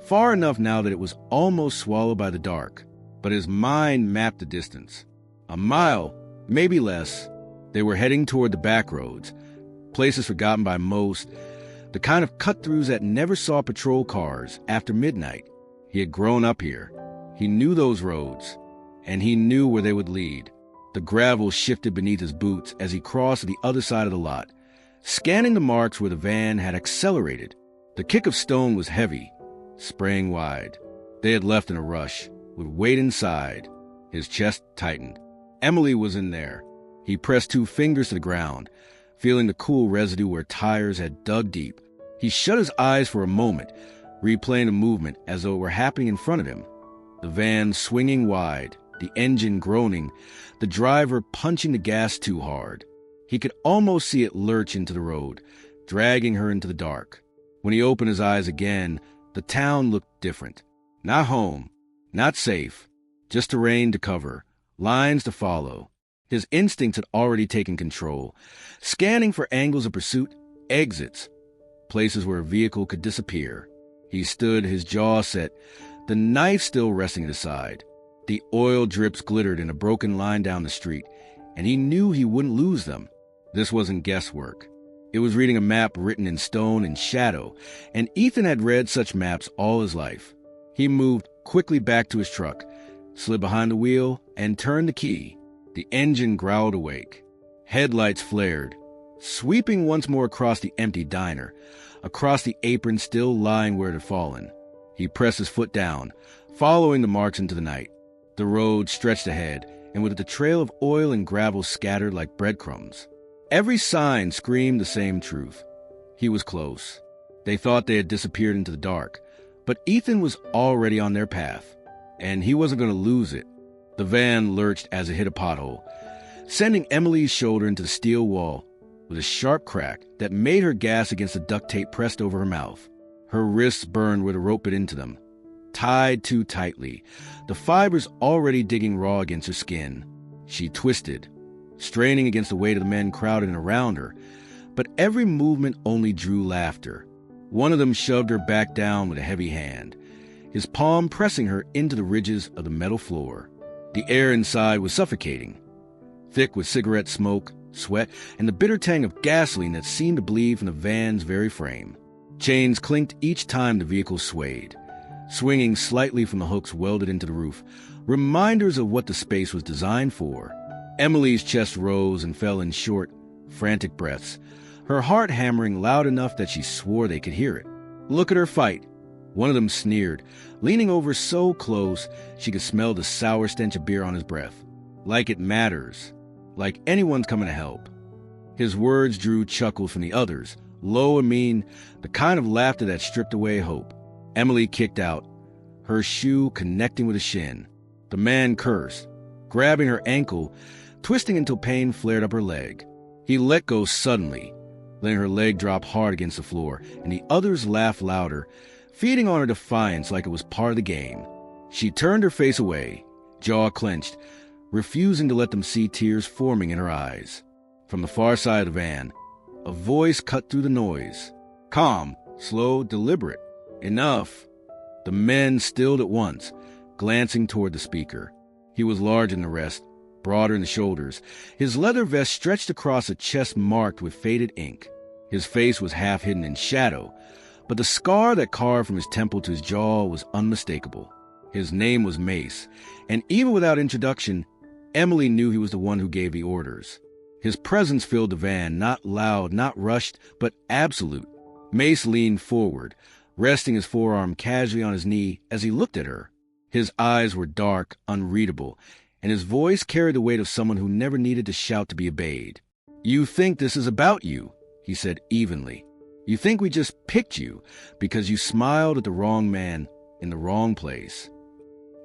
far enough now that it was almost swallowed by the dark. But his mind mapped the distance. A mile, maybe less. They were heading toward the back roads, places forgotten by most, the kind of cut-throughs that never saw patrol cars after midnight. He had grown up here. He knew those roads, and he knew where they would lead. The gravel shifted beneath his boots as he crossed to the other side of the lot, scanning the marks where the van had accelerated. The kick of stone was heavy, spraying wide. They had left in a rush, with weight inside. His chest tightened. Emily was in there. He pressed 2 fingers to the ground, feeling the cool residue where tires had dug deep. He shut his eyes for a moment, replaying the movement as though it were happening in front of him. The van swinging wide, the engine groaning, the driver punching the gas too hard. He could almost see it lurch into the road, dragging her into the dark. When he opened his eyes again, the town looked different. Not home, not safe, just terrain to cover, lines to follow. His instincts had already taken control, scanning for angles of pursuit, exits, places where a vehicle could disappear. He stood, his jaw set, the knife still resting at his side. The oil drips glittered in a broken line down the street, and he knew he wouldn't lose them. This wasn't guesswork. It was reading a map written in stone and shadow, and Ethan had read such maps all his life. He moved quickly back to his truck, slid behind the wheel, and turned the key. The engine growled awake. Headlights flared, sweeping once more across the empty diner, across the apron still lying where it had fallen. He pressed his foot down, following the marks into the night. The road stretched ahead, and with it the trail of oil and gravel scattered like breadcrumbs. Every sign screamed the same truth. He was close. They thought they had disappeared into the dark, but Ethan was already on their path, and he wasn't going to lose it. The van lurched as it hit a pothole, sending Emily's shoulder into the steel wall with a sharp crack that made her gasp against the duct tape pressed over her mouth. Her wrists burned where the rope bit into them, tied too tightly, the fibers already digging raw against her skin. She twisted, straining against the weight of the men crowded around her, but every movement only drew laughter. One of them shoved her back down with a heavy hand, his palm pressing her into the ridges of the metal floor. The air inside was suffocating, thick with cigarette smoke, sweat, and the bitter tang of gasoline that seemed to bleed from the van's very frame. Chains clinked each time the vehicle swayed, swinging slightly from the hooks welded into the roof, reminders of what the space was designed for. Emily's chest rose and fell in short, frantic breaths, her heart hammering loud enough that she swore they could hear it. "Look at her fight," one of them sneered, leaning over so close she could smell the sour stench of beer on his breath. "Like it matters. Like anyone's coming to help." His words drew chuckles from the others, low and mean, the kind of laughter that stripped away hope. Emily kicked out, her shoe connecting with a shin. The man cursed, grabbing her ankle, twisting until pain flared up her leg. He let go suddenly, letting her leg drop hard against the floor, and the others laughed louder, feeding on her defiance like it was part of the game. She turned her face away, jaw clenched, refusing to let them see tears forming in her eyes. From the far side of the van, a voice cut through the noise. Calm, slow, deliberate. "Enough." The men stilled at once, glancing toward the speaker. He was larger than the rest, broader in the shoulders. His leather vest stretched across a chest marked with faded ink. His face was half hidden in shadow, but the scar that carved from his temple to his jaw was unmistakable. His name was Mace, and even without introduction, Emily knew he was the one who gave the orders. His presence filled the van, not loud, not rushed, but absolute. Mace leaned forward, resting his forearm casually on his knee as he looked at her. His eyes were dark, unreadable, and his voice carried the weight of someone who never needed to shout to be obeyed. "You think this is about you," he said evenly. "You think we just picked you because you smiled at the wrong man in the wrong place."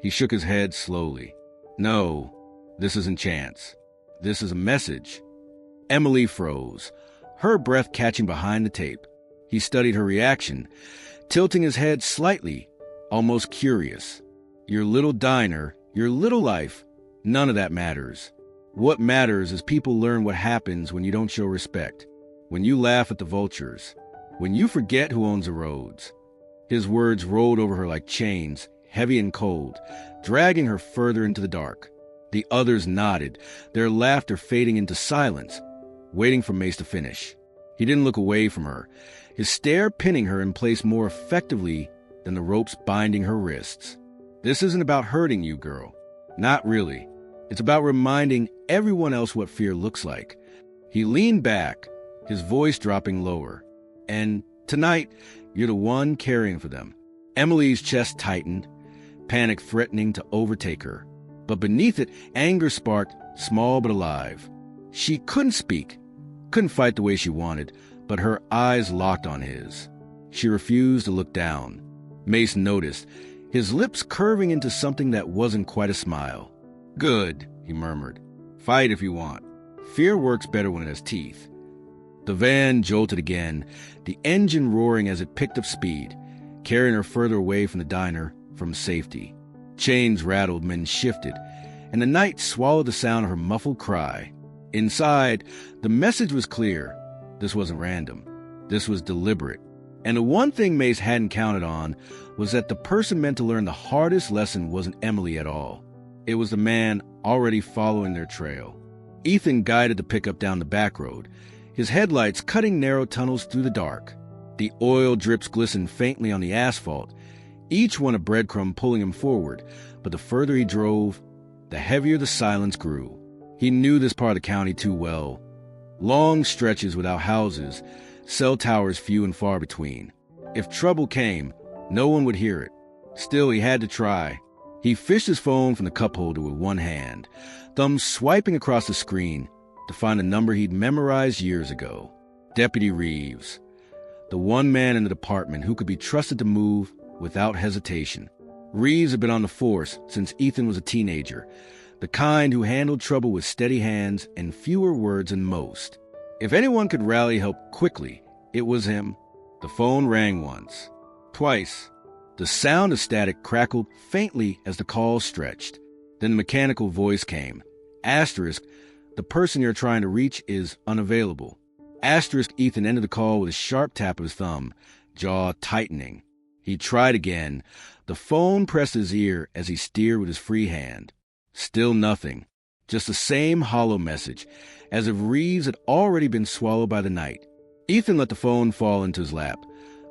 He shook his head slowly. "No, this isn't chance. This is a message." Emily froze, her breath catching behind the tape. He studied her reaction, tilting his head slightly, almost curious. Your little diner, your little life, none of that matters. What matters is people learn what happens when you don't show respect, when you laugh at the vultures, when you forget who owns the roads. His words rolled over her like chains, heavy and cold, dragging her further into the dark. The others nodded, their laughter fading into silence, waiting for Mace to finish. He didn't look away from her, his stare pinning her in place more effectively than the ropes binding her wrists. "This isn't about hurting you, girl. Not really. It's about reminding everyone else what fear looks like." He leaned back, his voice dropping lower. "And tonight, you're the one caring for them." Emily's chest tightened, panic threatening to overtake her. But beneath it, anger sparked, small but alive. She couldn't speak, couldn't fight the way she wanted, but her eyes locked on his. She refused to look down. Mace noticed, his lips curving into something that wasn't quite a smile. "Good," he murmured. "Fight if you want. Fear works better when it has teeth." The van jolted again, the engine roaring as it picked up speed, carrying her further away from the diner, from safety. Chains rattled, men shifted, and the night swallowed the sound of her muffled cry. Inside, the message was clear. This wasn't random. This was deliberate. And the one thing Mace hadn't counted on was that the person meant to learn the hardest lesson wasn't Emily at all. It was the man already following their trail. Ethan guided the pickup down the back road, his headlights cutting narrow tunnels through the dark. The oil drips glistened faintly on the asphalt, each one a breadcrumb pulling him forward, but the further he drove, the heavier the silence grew. He knew this part of the county too well. Long stretches without houses, cell towers few and far between. If trouble came, no one would hear it. Still, he had to try. He fished his phone from the cup holder with one hand, thumb swiping across the screen to find a number he'd memorized years ago. Deputy Reeves, the one man in the department who could be trusted to move without hesitation. Reeves had been on the force since Ethan was a teenager, the kind who handled trouble with steady hands and fewer words than most. If anyone could rally help quickly, it was him. The phone rang once, twice. The sound of static crackled faintly as the call stretched. Then the mechanical voice came. Asterisk, the person you're trying to reach is unavailable. Asterisk, Ethan ended the call with a sharp tap of his thumb, jaw tightening. He tried again. The phone pressed his ear as he steered with his free hand. Still nothing. Just the same hollow message, as if Reeves had already been swallowed by the night. Ethan let the phone fall into his lap,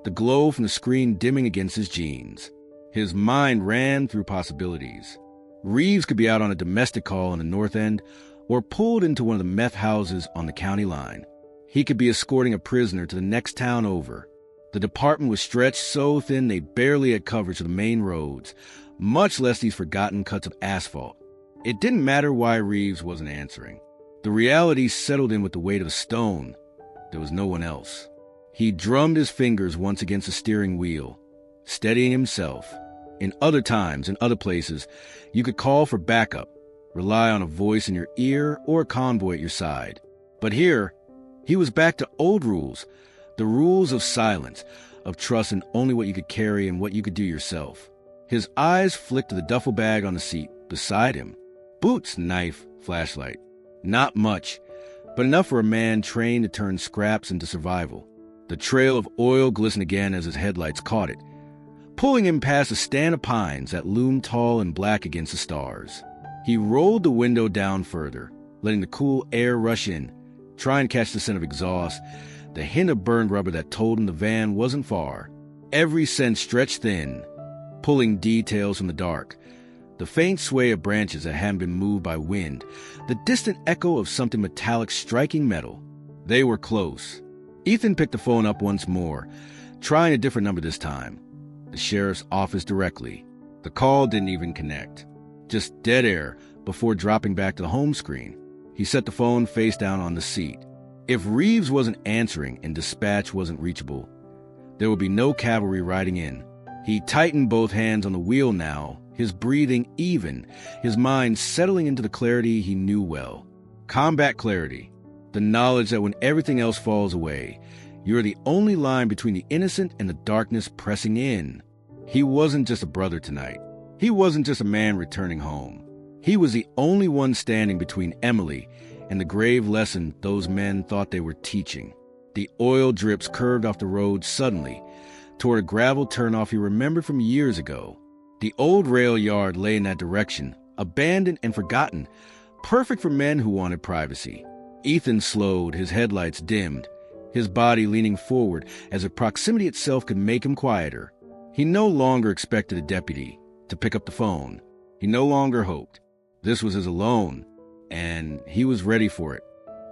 the glow from the screen dimming against his jeans. His mind ran through possibilities. Reeves could be out on a domestic call in the North End, or pulled into one of the meth houses on the county line. He could be escorting a prisoner to the next town over. The department was stretched so thin they barely had coverage of the main roads, much less these forgotten cuts of asphalt. It didn't matter why Reeves wasn't answering. The reality settled in with the weight of a stone. There was no one else. He drummed his fingers once against the steering wheel, steadying himself. In other times, in other places, you could call for backup, rely on a voice in your ear or a convoy at your side. But here, he was back to old rules, the rules of silence, of trust in only what you could carry and what you could do yourself. His eyes flicked to the duffel bag on the seat beside him. Boots, knife, flashlight. Not much, but enough for a man trained to turn scraps into survival. The trail of oil glistened again as his headlights caught it, pulling him past a stand of pines that loomed tall and black against the stars. He rolled the window down further, letting the cool air rush in, trying to catch the scent of exhaust, the hint of burned rubber that told him the van wasn't far. Every sense stretched thin, pulling details from the dark. The faint sway of branches that hadn't been moved by wind, the distant echo of something metallic striking metal. They were close. Ethan picked the phone up once more, trying a different number this time. The sheriff's office directly. The call didn't even connect. Just dead air before dropping back to the home screen. He set the phone face down on the seat. If Reeves wasn't answering and dispatch wasn't reachable, there would be no cavalry riding in. He tightened both hands on the wheel now, his breathing even, his mind settling into the clarity he knew well. Combat clarity. The knowledge that when everything else falls away, you're the only line between the innocent and the darkness pressing in. He wasn't just a brother tonight. He wasn't just a man returning home. He was the only one standing between Emily and the grave lesson those men thought they were teaching. The oil drips curved off the road suddenly toward a gravel turnoff he remembered from years ago. The old rail yard lay in that direction, abandoned and forgotten, perfect for men who wanted privacy. Ethan slowed, his headlights dimmed, his body leaning forward as if proximity itself could make him quieter. He no longer expected a deputy to pick up the phone. He no longer hoped. This was his alone, and he was ready for it.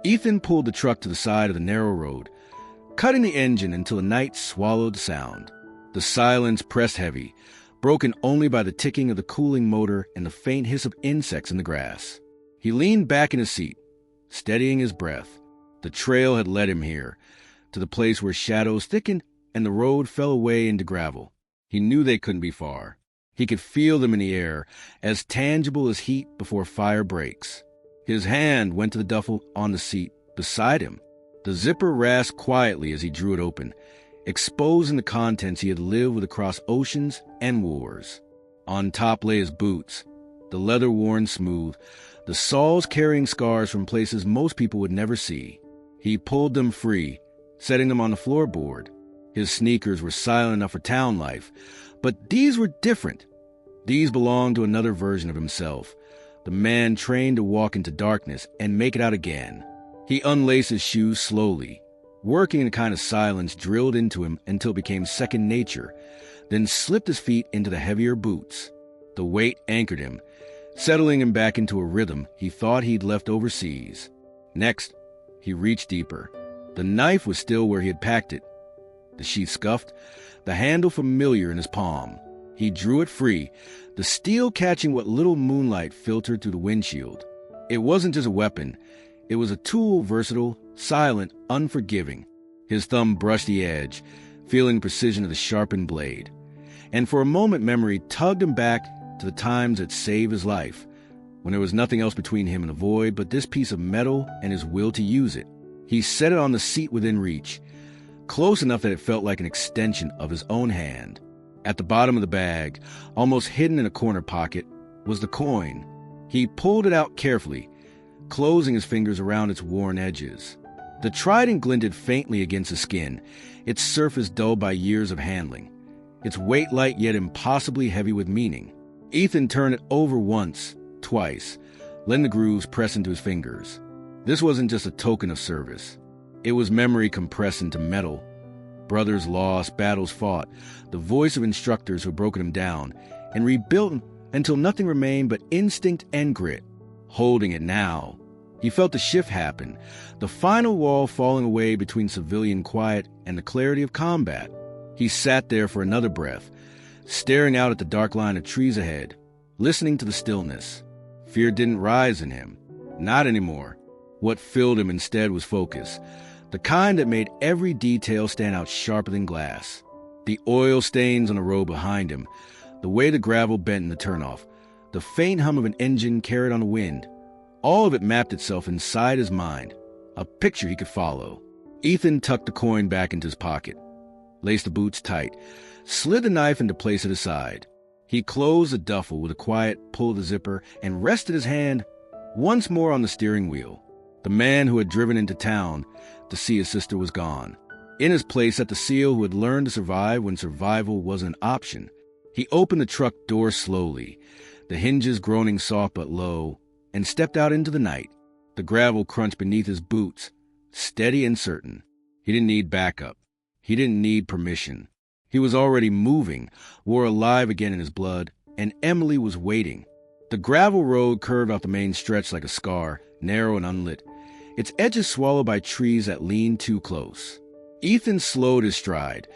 Ethan pulled the truck to the side of the narrow road, cutting the engine until the night swallowed the sound. The silence pressed heavy, broken only by the ticking of the cooling motor and the faint hiss of insects in the grass. He leaned back in his seat, steadying his breath. The trail had led him here, to the place where shadows thickened and the road fell away into gravel. He knew they couldn't be far. He could feel them in the air, as tangible as heat before fire breaks. His hand went to the duffel on the seat beside him. The zipper rasped quietly as he drew it open, exposing the contents he had lived with across oceans and wars. On top lay his boots, the leather worn smooth, the soles carrying scars from places most people would never see. He pulled them free, setting them on the floorboard. His sneakers were silent enough for town life, but these were different. These belonged to another version of himself, the man trained to walk into darkness and make it out again. He unlaced his shoes slowly, working in a kind of silence drilled into him until it became second nature, then slipped his feet into the heavier boots. The weight anchored him, settling him back into a rhythm he thought he'd left overseas. Next, he reached deeper. The knife was still where he had packed it. The sheath scuffed, the handle familiar in his palm. He drew it free, the steel catching what little moonlight filtered through the windshield. It wasn't just a weapon. It was a tool, versatile, silent, unforgiving. His thumb brushed the edge, feeling the precision of the sharpened blade. And for a moment memory tugged him back to the times that saved his life, when there was nothing else between him and the void but this piece of metal and his will to use it. He set it on the seat within reach, close enough that it felt like an extension of his own hand. At the bottom of the bag, almost hidden in a corner pocket, was the coin. He pulled it out carefully, closing his fingers around its worn edges. The trident glinted faintly against the skin, its surface dulled by years of handling, its weight light yet impossibly heavy with meaning. Ethan turned it over once, twice, letting the grooves press into his fingers. This wasn't just a token of service. It was memory compressed into metal. Brothers lost, battles fought, the voice of instructors who had broken him down, and rebuilt him until nothing remained but instinct and grit. Holding it now, he felt the shift happen, the final wall falling away between civilian quiet and the clarity of combat. He sat there for another breath, staring out at the dark line of trees ahead, listening to the stillness. Fear didn't rise in him. Not anymore. What filled him instead was focus, the kind that made every detail stand out sharper than glass. The oil stains on the road behind him, the way the gravel bent in the turnoff, the faint hum of an engine carried on the wind. All of it mapped itself inside his mind, a picture he could follow. Ethan tucked the coin back into his pocket, laced the boots tight, slid the knife into place at his side. He closed the duffel with a quiet pull of the zipper and rested his hand once more on the steering wheel. The man who had driven into town to see his sister was gone. In his place sat the SEAL who had learned to survive when survival wasn't an option. He opened the truck door slowly, the hinges groaning soft but low, and stepped out into the night. The gravel crunched beneath his boots, steady and certain. He didn't need backup. He didn't need permission. He was already moving, war alive again in his blood, and Emily was waiting. The gravel road curved off the main stretch like a scar, narrow and unlit, its edges swallowed by trees that leaned too close. Ethan slowed his stride,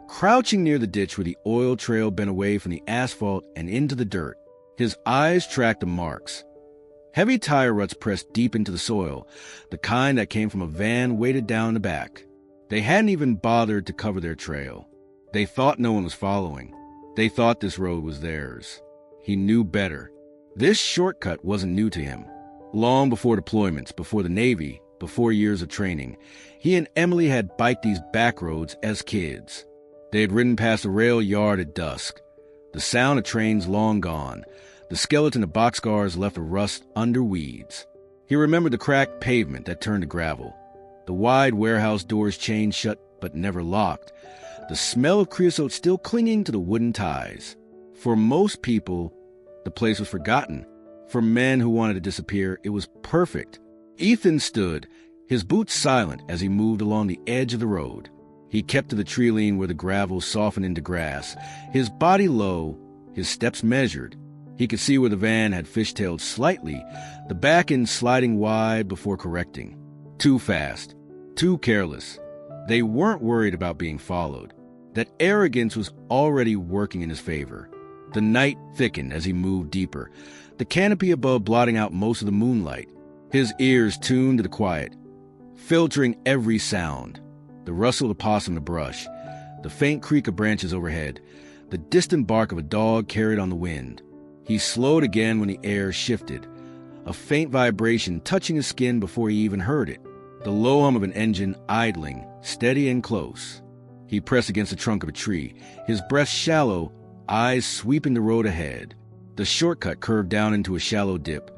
Crouching near the ditch where the oil trail bent away from the asphalt and into the dirt, his eyes tracked the marks. Heavy tire ruts pressed deep into the soil, the kind that came from a van weighted down the back. They hadn't even bothered to cover their trail. They thought no one was following. They thought this road was theirs. He knew better. This shortcut wasn't new to him. Long before deployments, before the Navy, before years of training, he and Emily had biked these back roads as kids. They had ridden past a rail yard at dusk. The sound of trains long gone. The skeleton of boxcars left to rust under weeds. He remembered the cracked pavement that turned to gravel. The wide warehouse doors chained shut but never locked. The smell of creosote still clinging to the wooden ties. For most people, the place was forgotten. For men who wanted to disappear, it was perfect. Ethan stood, his boots silent as he moved along the edge of the road. He kept to the tree lean where the gravel softened into grass, his body low, his steps measured. He could see where the van had fishtailed slightly, the back end sliding wide before correcting. Too fast, too careless. They weren't worried about being followed. That arrogance was already working in his favor. The night thickened as he moved deeper, the canopy above blotting out most of the moonlight. His ears tuned to the quiet, filtering every sound. The rustle of possum in the brush, the faint creak of branches overhead, the distant bark of a dog carried on the wind. He slowed again when the air shifted, a faint vibration touching his skin before he even heard it, the low hum of an engine idling, steady and close. He pressed against the trunk of a tree, his breath shallow, eyes sweeping the road ahead. The shortcut curved down into a shallow dip,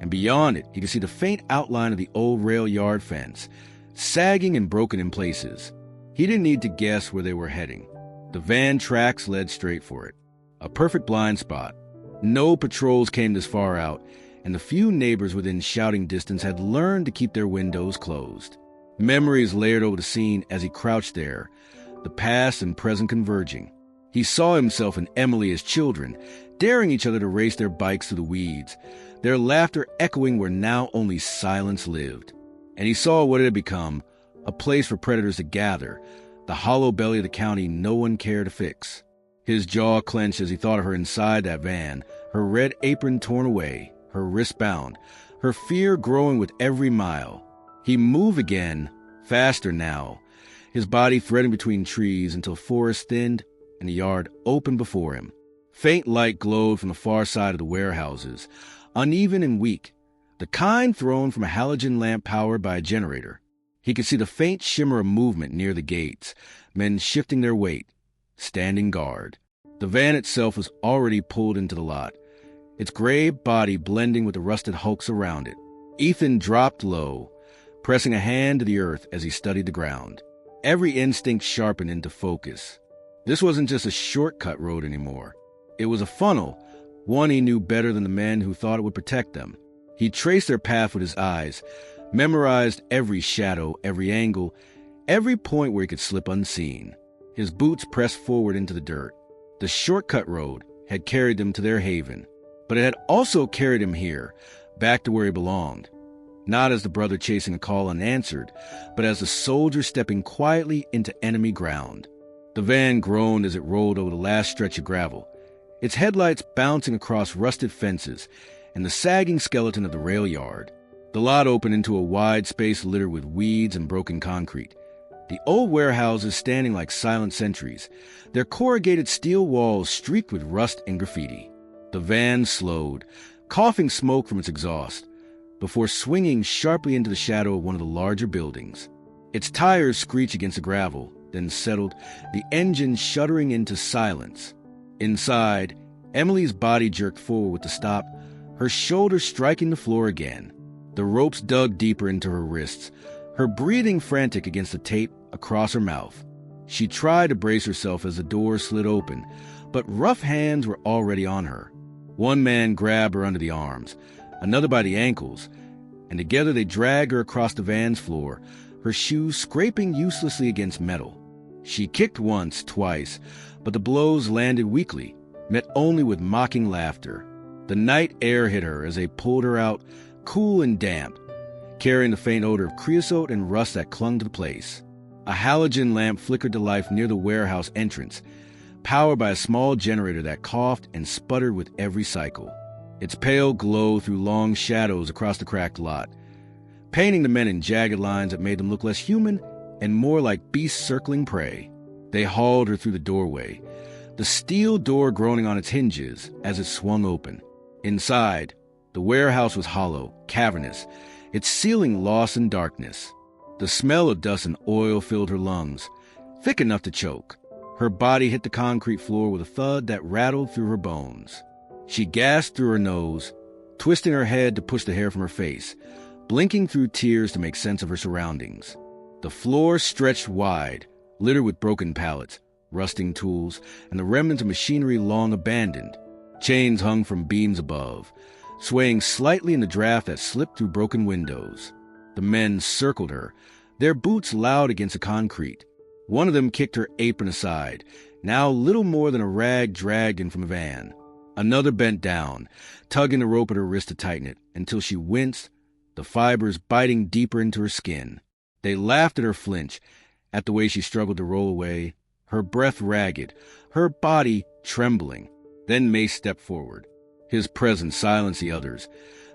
and beyond it he could see the faint outline of the old rail yard fence, sagging and broken in places. He didn't need to guess where they were heading. The van tracks led straight for it. A perfect blind spot. No patrols came this far out, and the few neighbors within shouting distance had learned to keep their windows closed. Memories layered over the scene as he crouched there, the past and present converging. He saw himself and Emily as children, daring each other to race their bikes through the weeds, their laughter echoing where now only silence lived. And he saw what it had become, a place for predators to gather, the hollow belly of the county no one cared to fix. His jaw clenched as he thought of her inside that van, her red apron torn away, her wrist bound, her fear growing with every mile. He moved again, faster now, his body threading between trees until forest thinned and the yard opened before him. Faint light glowed from the far side of the warehouses, uneven and weak, the kind thrown from a halogen lamp powered by a generator. He could see the faint shimmer of movement near the gates, men shifting their weight, standing guard. The van itself was already pulled into the lot, its gray body blending with the rusted hulks around it. Ethan dropped low, pressing a hand to the earth as he studied the ground. Every instinct sharpened into focus. This wasn't just a shortcut road anymore. It was a funnel, one he knew better than the men who thought it would protect them. He traced their path with his eyes, memorized every shadow, every angle, every point where he could slip unseen. His boots pressed forward into the dirt. The shortcut road had carried them to their haven, but it had also carried him here, back to where he belonged. Not as the brother chasing a call unanswered, but as the soldier stepping quietly into enemy ground. The van groaned as it rolled over the last stretch of gravel, its headlights bouncing across rusted fences and the sagging skeleton of the rail yard. The lot opened into a wide space littered with weeds and broken concrete. The old warehouses standing like silent sentries, their corrugated steel walls streaked with rust and graffiti. The van slowed, coughing smoke from its exhaust, before swinging sharply into the shadow of one of the larger buildings. Its tires screeched against the gravel, then settled, the engine shuddering into silence. Inside, Emily's body jerked forward with the stop, her shoulders striking the floor again. The ropes dug deeper into her wrists, her breathing frantic against the tape across her mouth. She tried to brace herself as the door slid open, but rough hands were already on her. One man grabbed her under the arms, another by the ankles, and together they dragged her across the van's floor, her shoes scraping uselessly against metal. She kicked once, twice, but the blows landed weakly, met only with mocking laughter. The night air hit her as they pulled her out, cool and damp, carrying the faint odor of creosote and rust that clung to the place. A halogen lamp flickered to life near the warehouse entrance, powered by a small generator that coughed and sputtered with every cycle. Its pale glow threw long shadows across the cracked lot, painting the men in jagged lines that made them look less human and more like beasts circling prey. They hauled her through the doorway, the steel door groaning on its hinges as it swung open. Inside, the warehouse was hollow, cavernous, its ceiling lost in darkness. The smell of dust and oil filled her lungs, thick enough to choke. Her body hit the concrete floor with a thud that rattled through her bones. She gasped through her nose, twisting her head to push the hair from her face, blinking through tears to make sense of her surroundings. The floor stretched wide, littered with broken pallets, rusting tools, and the remnants of machinery long abandoned. Chains hung from beams above, swaying slightly in the draft that slipped through broken windows. The men circled her, their boots loud against the concrete. One of them kicked her apron aside, now little more than a rag dragged in from a van. Another bent down, tugging the rope at her wrist to tighten it, until she winced, the fibers biting deeper into her skin. They laughed at her flinch, at the way she struggled to roll away, her breath ragged, her body trembling. Then Mace stepped forward. His presence silenced the others,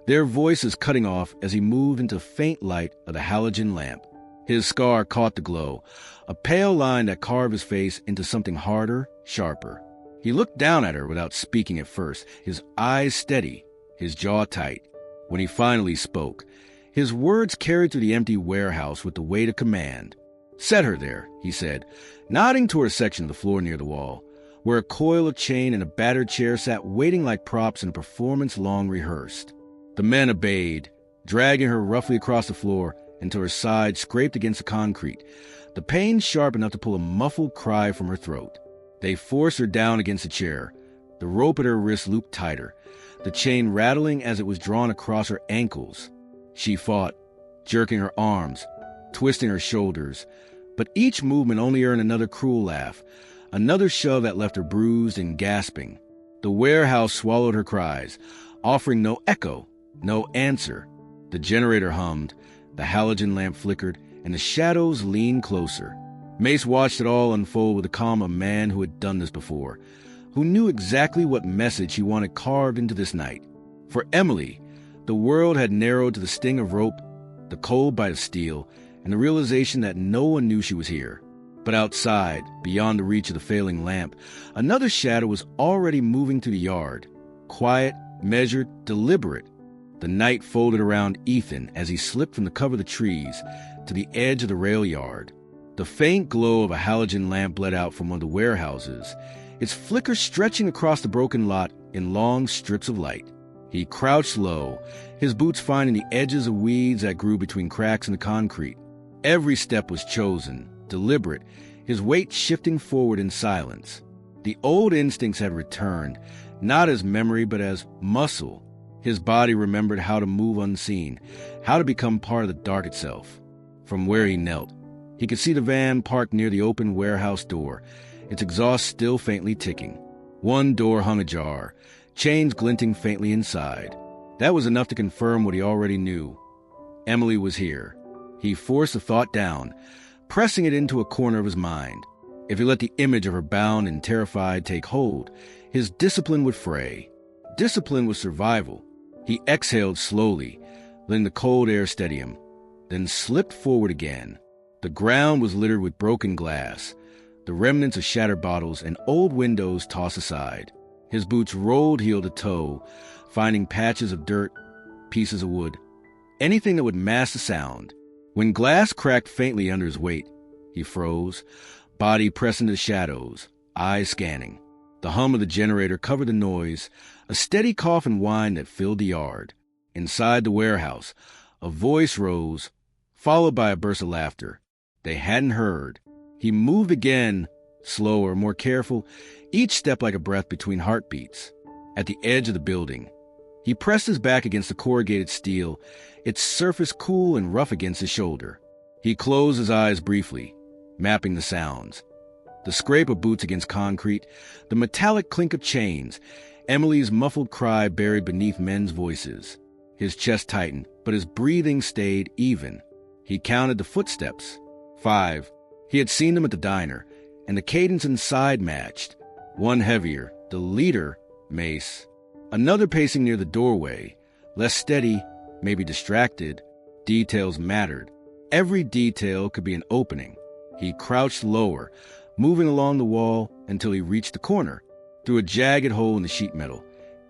their voices cutting off as he moved into the faint light of the halogen lamp. His scar caught the glow, a pale line that carved his face into something harder, sharper. He looked down at her without speaking at first, his eyes steady, his jaw tight. When he finally spoke, his words carried through the empty warehouse with the weight of command. "Set her there," he said, nodding toward a section of the floor near the wall, where a coil of chain and a battered chair sat waiting like props in a performance long rehearsed. The men obeyed, dragging her roughly across the floor until her side scraped against the concrete, the pain sharp enough to pull a muffled cry from her throat. They forced her down against the chair, the rope at her wrist looped tighter, the chain rattling as it was drawn across her ankles. She fought, jerking her arms, twisting her shoulders, but each movement only earned another cruel laugh, another shove that left her bruised and gasping. The warehouse swallowed her cries, offering no echo, no answer. The generator hummed, the halogen lamp flickered, and the shadows leaned closer. Mace watched it all unfold with the calm of a man who had done this before, who knew exactly what message he wanted carved into this night. For Emily, the world had narrowed to the sting of rope, the cold bite of steel, and the realization that no one knew she was here. But outside, beyond the reach of the failing lamp, another shadow was already moving through the yard. Quiet, measured, deliberate. The night folded around Ethan as he slipped from the cover of the trees to the edge of the rail yard. The faint glow of a halogen lamp bled out from one of the warehouses, its flicker stretching across the broken lot in long strips of light. He crouched low, his boots finding the edges of weeds that grew between cracks in the concrete. Every step was chosen, deliberate, his weight shifting forward in silence. The old instincts had returned, not as memory but as muscle. His body remembered how to move unseen, how to become part of the dark itself. From where he knelt, he could see the van parked near the open warehouse door, its exhaust still faintly ticking. One door hung ajar, chains glinting faintly inside. That was enough to confirm what he already knew. Emily was here. He forced the thought down, pressing it into a corner of his mind. If he let the image of her bound and terrified take hold, his discipline would fray. Discipline was survival. He exhaled slowly, letting the cold air steady him, then slipped forward again. The ground was littered with broken glass, the remnants of shattered bottles and old windows tossed aside. His boots rolled heel to toe, finding patches of dirt, pieces of wood, anything that would mask the sound. When glass cracked faintly under his weight, he froze, body pressed into the shadows, eyes scanning. The hum of the generator covered the noise, a steady cough and whine that filled the yard. Inside the warehouse, a voice rose, followed by a burst of laughter. They hadn't heard. He moved again, slower, more careful, each step like a breath between heartbeats. At the edge of the building, he pressed his back against the corrugated steel, its surface cool and rough against his shoulder. He closed his eyes briefly, mapping the sounds. The scrape of boots against concrete, the metallic clink of chains, Emily's muffled cry buried beneath men's voices. His chest tightened, but his breathing stayed even. He counted the footsteps. 5. He had seen them at the diner, and the cadence inside matched. One heavier, the leader, Mace. Another pacing near the doorway, less steady, maybe distracted. Details mattered. Every detail could be an opening. He crouched lower, moving along the wall until he reached the corner. Through a jagged hole in the sheet metal,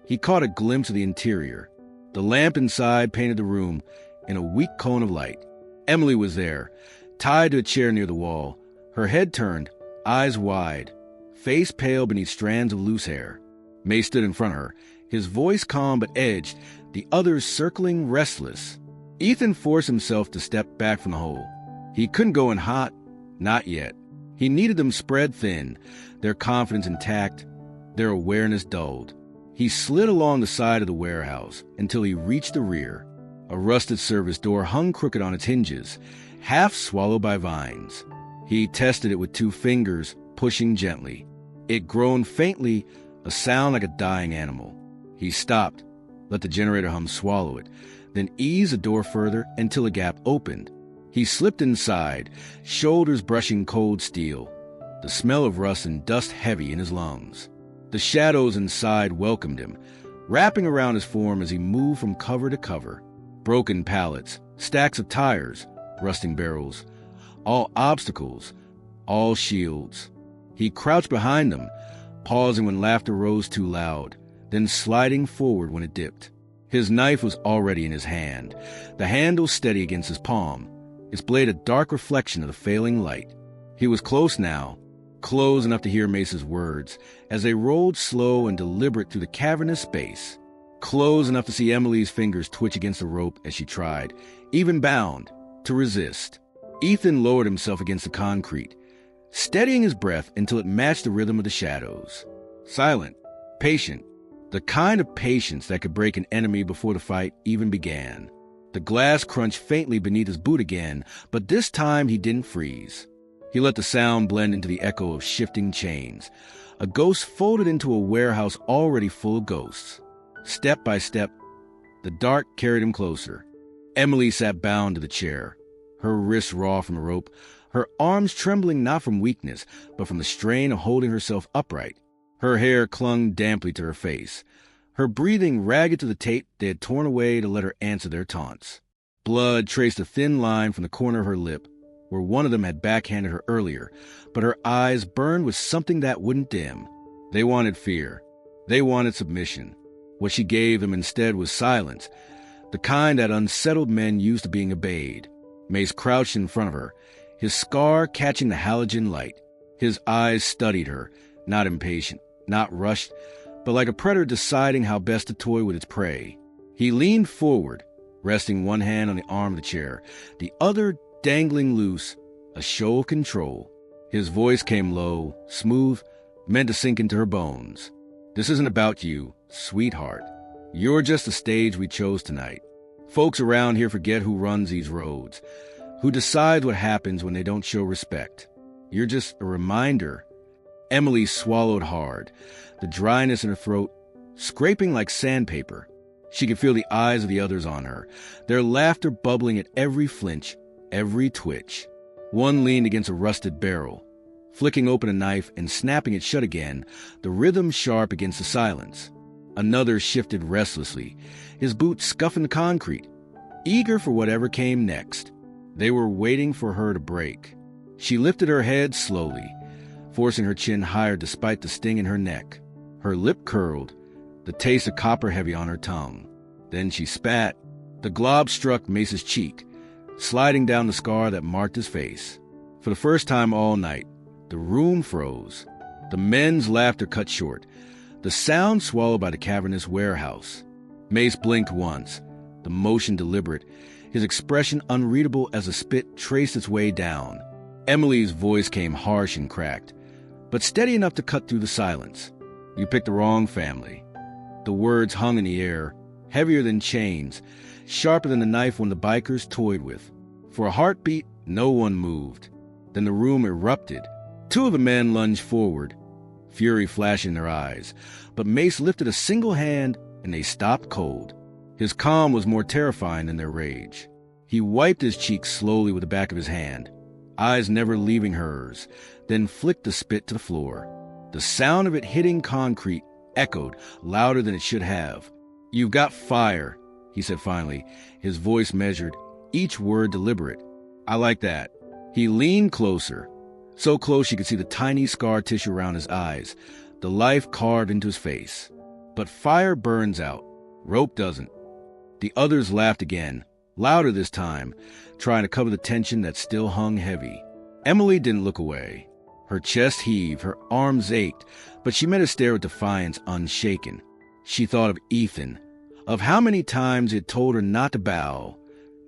he caught a glimpse of the interior. The lamp inside painted the room in a weak cone of light. Emily was there, tied to a chair near the wall, her head turned, eyes wide, face pale beneath strands of loose hair. May stood in front of her, his voice calm but edged, the others circling, restless. Ethan forced himself to step back from the hole. He couldn't go in hot, not yet. He needed them spread thin, their confidence intact, their awareness dulled. He slid along the side of the warehouse until he reached the rear. A rusted service door hung crooked on its hinges, half swallowed by vines. He tested it with 2 fingers, pushing gently. It groaned faintly, a sound like a dying animal. He stopped, let the generator hum swallow it, then eased the door further until a gap opened. He slipped inside, shoulders brushing cold steel, the smell of rust and dust heavy in his lungs. The shadows inside welcomed him, wrapping around his form as he moved from cover to cover. Broken pallets, stacks of tires, rusting barrels, all obstacles, all shields. He crouched behind them, pausing when laughter rose too loud, then sliding forward when it dipped. His knife was already in his hand, the handle steady against his palm, its blade a dark reflection of the failing light. He was close now, close enough to hear Mace's words as they rolled slow and deliberate through the cavernous space. Close enough to see Emily's fingers twitch against the rope as she tried, even bound, to resist. Ethan lowered himself against the concrete, steadying his breath until it matched the rhythm of the shadows. Silent, patient, the kind of patience that could break an enemy before the fight even began. The glass crunched faintly beneath his boot again, but this time he didn't freeze. He let the sound blend into the echo of shifting chains. A ghost folded into a warehouse already full of ghosts. Step by step, the dark carried him closer. Emily sat bound to the chair, her wrists raw from the rope, her arms trembling not from weakness, but from the strain of holding herself upright. Her hair clung damply to her face, her breathing ragged to the tape they had torn away to let her answer their taunts. Blood traced a thin line from the corner of her lip, where one of them had backhanded her earlier, but her eyes burned with something that wouldn't dim. They wanted fear. They wanted submission. What she gave them instead was silence, the kind that unsettled men used to being obeyed. Mace crouched in front of her, his scar catching the halogen light. His eyes studied her, not impatient, not rushed, but like a predator deciding how best to toy with its prey. He leaned forward, resting one hand on the arm of the chair, the other dangling loose, a show of control. His voice came low, smooth, meant to sink into her bones. This isn't about you, sweetheart. You're just the stage we chose tonight. Folks around here forget who runs these roads, who decides what happens when they don't show respect. You're just a reminder. Emily swallowed hard, the dryness in her throat scraping like sandpaper. She could feel the eyes of the others on her, their laughter bubbling at every flinch, every twitch. One leaned against a rusted barrel, flicking open a knife and snapping it shut again, the rhythm sharp against the silence. Another shifted restlessly, his boots scuffing the concrete, eager for whatever came next. They were waiting for her to break. She lifted her head slowly, forcing her chin higher despite the sting in her neck. Her lip curled, the taste of copper heavy on her tongue. Then she spat. The glob struck Mace's cheek, sliding down the scar that marked his face. For the first time all night, the room froze. The men's laughter cut short, the sound swallowed by the cavernous warehouse. Mace blinked once, the motion deliberate, his expression unreadable as the spit traced its way down. Emily's voice came harsh and cracked, but steady enough to cut through the silence. You picked the wrong family. The words hung in the air, heavier than chains, sharper than the knife one of the bikers toyed with. For a heartbeat, no one moved. Then the room erupted. Two of the men lunged forward, fury flashing in their eyes, but Mace lifted a single hand and they stopped cold. His calm was more terrifying than their rage. He wiped his cheek slowly with the back of his hand. eyes never leaving hers, then flicked the spit to the floor. The sound of it hitting concrete echoed louder than it should have. "You've got fire," he said finally, his voice measured, each word deliberate. "I like that." He leaned closer, so close she could see the tiny scar tissue around his eyes, the life carved into his face. "But fire burns out. Rope doesn't." The others laughed again, louder this time, trying to cover the tension that still hung heavy. Emily didn't look away. Her chest heaved, her arms ached, but she met his stare with defiance unshaken. She thought of Ethan, of how many times he had told her not to bow,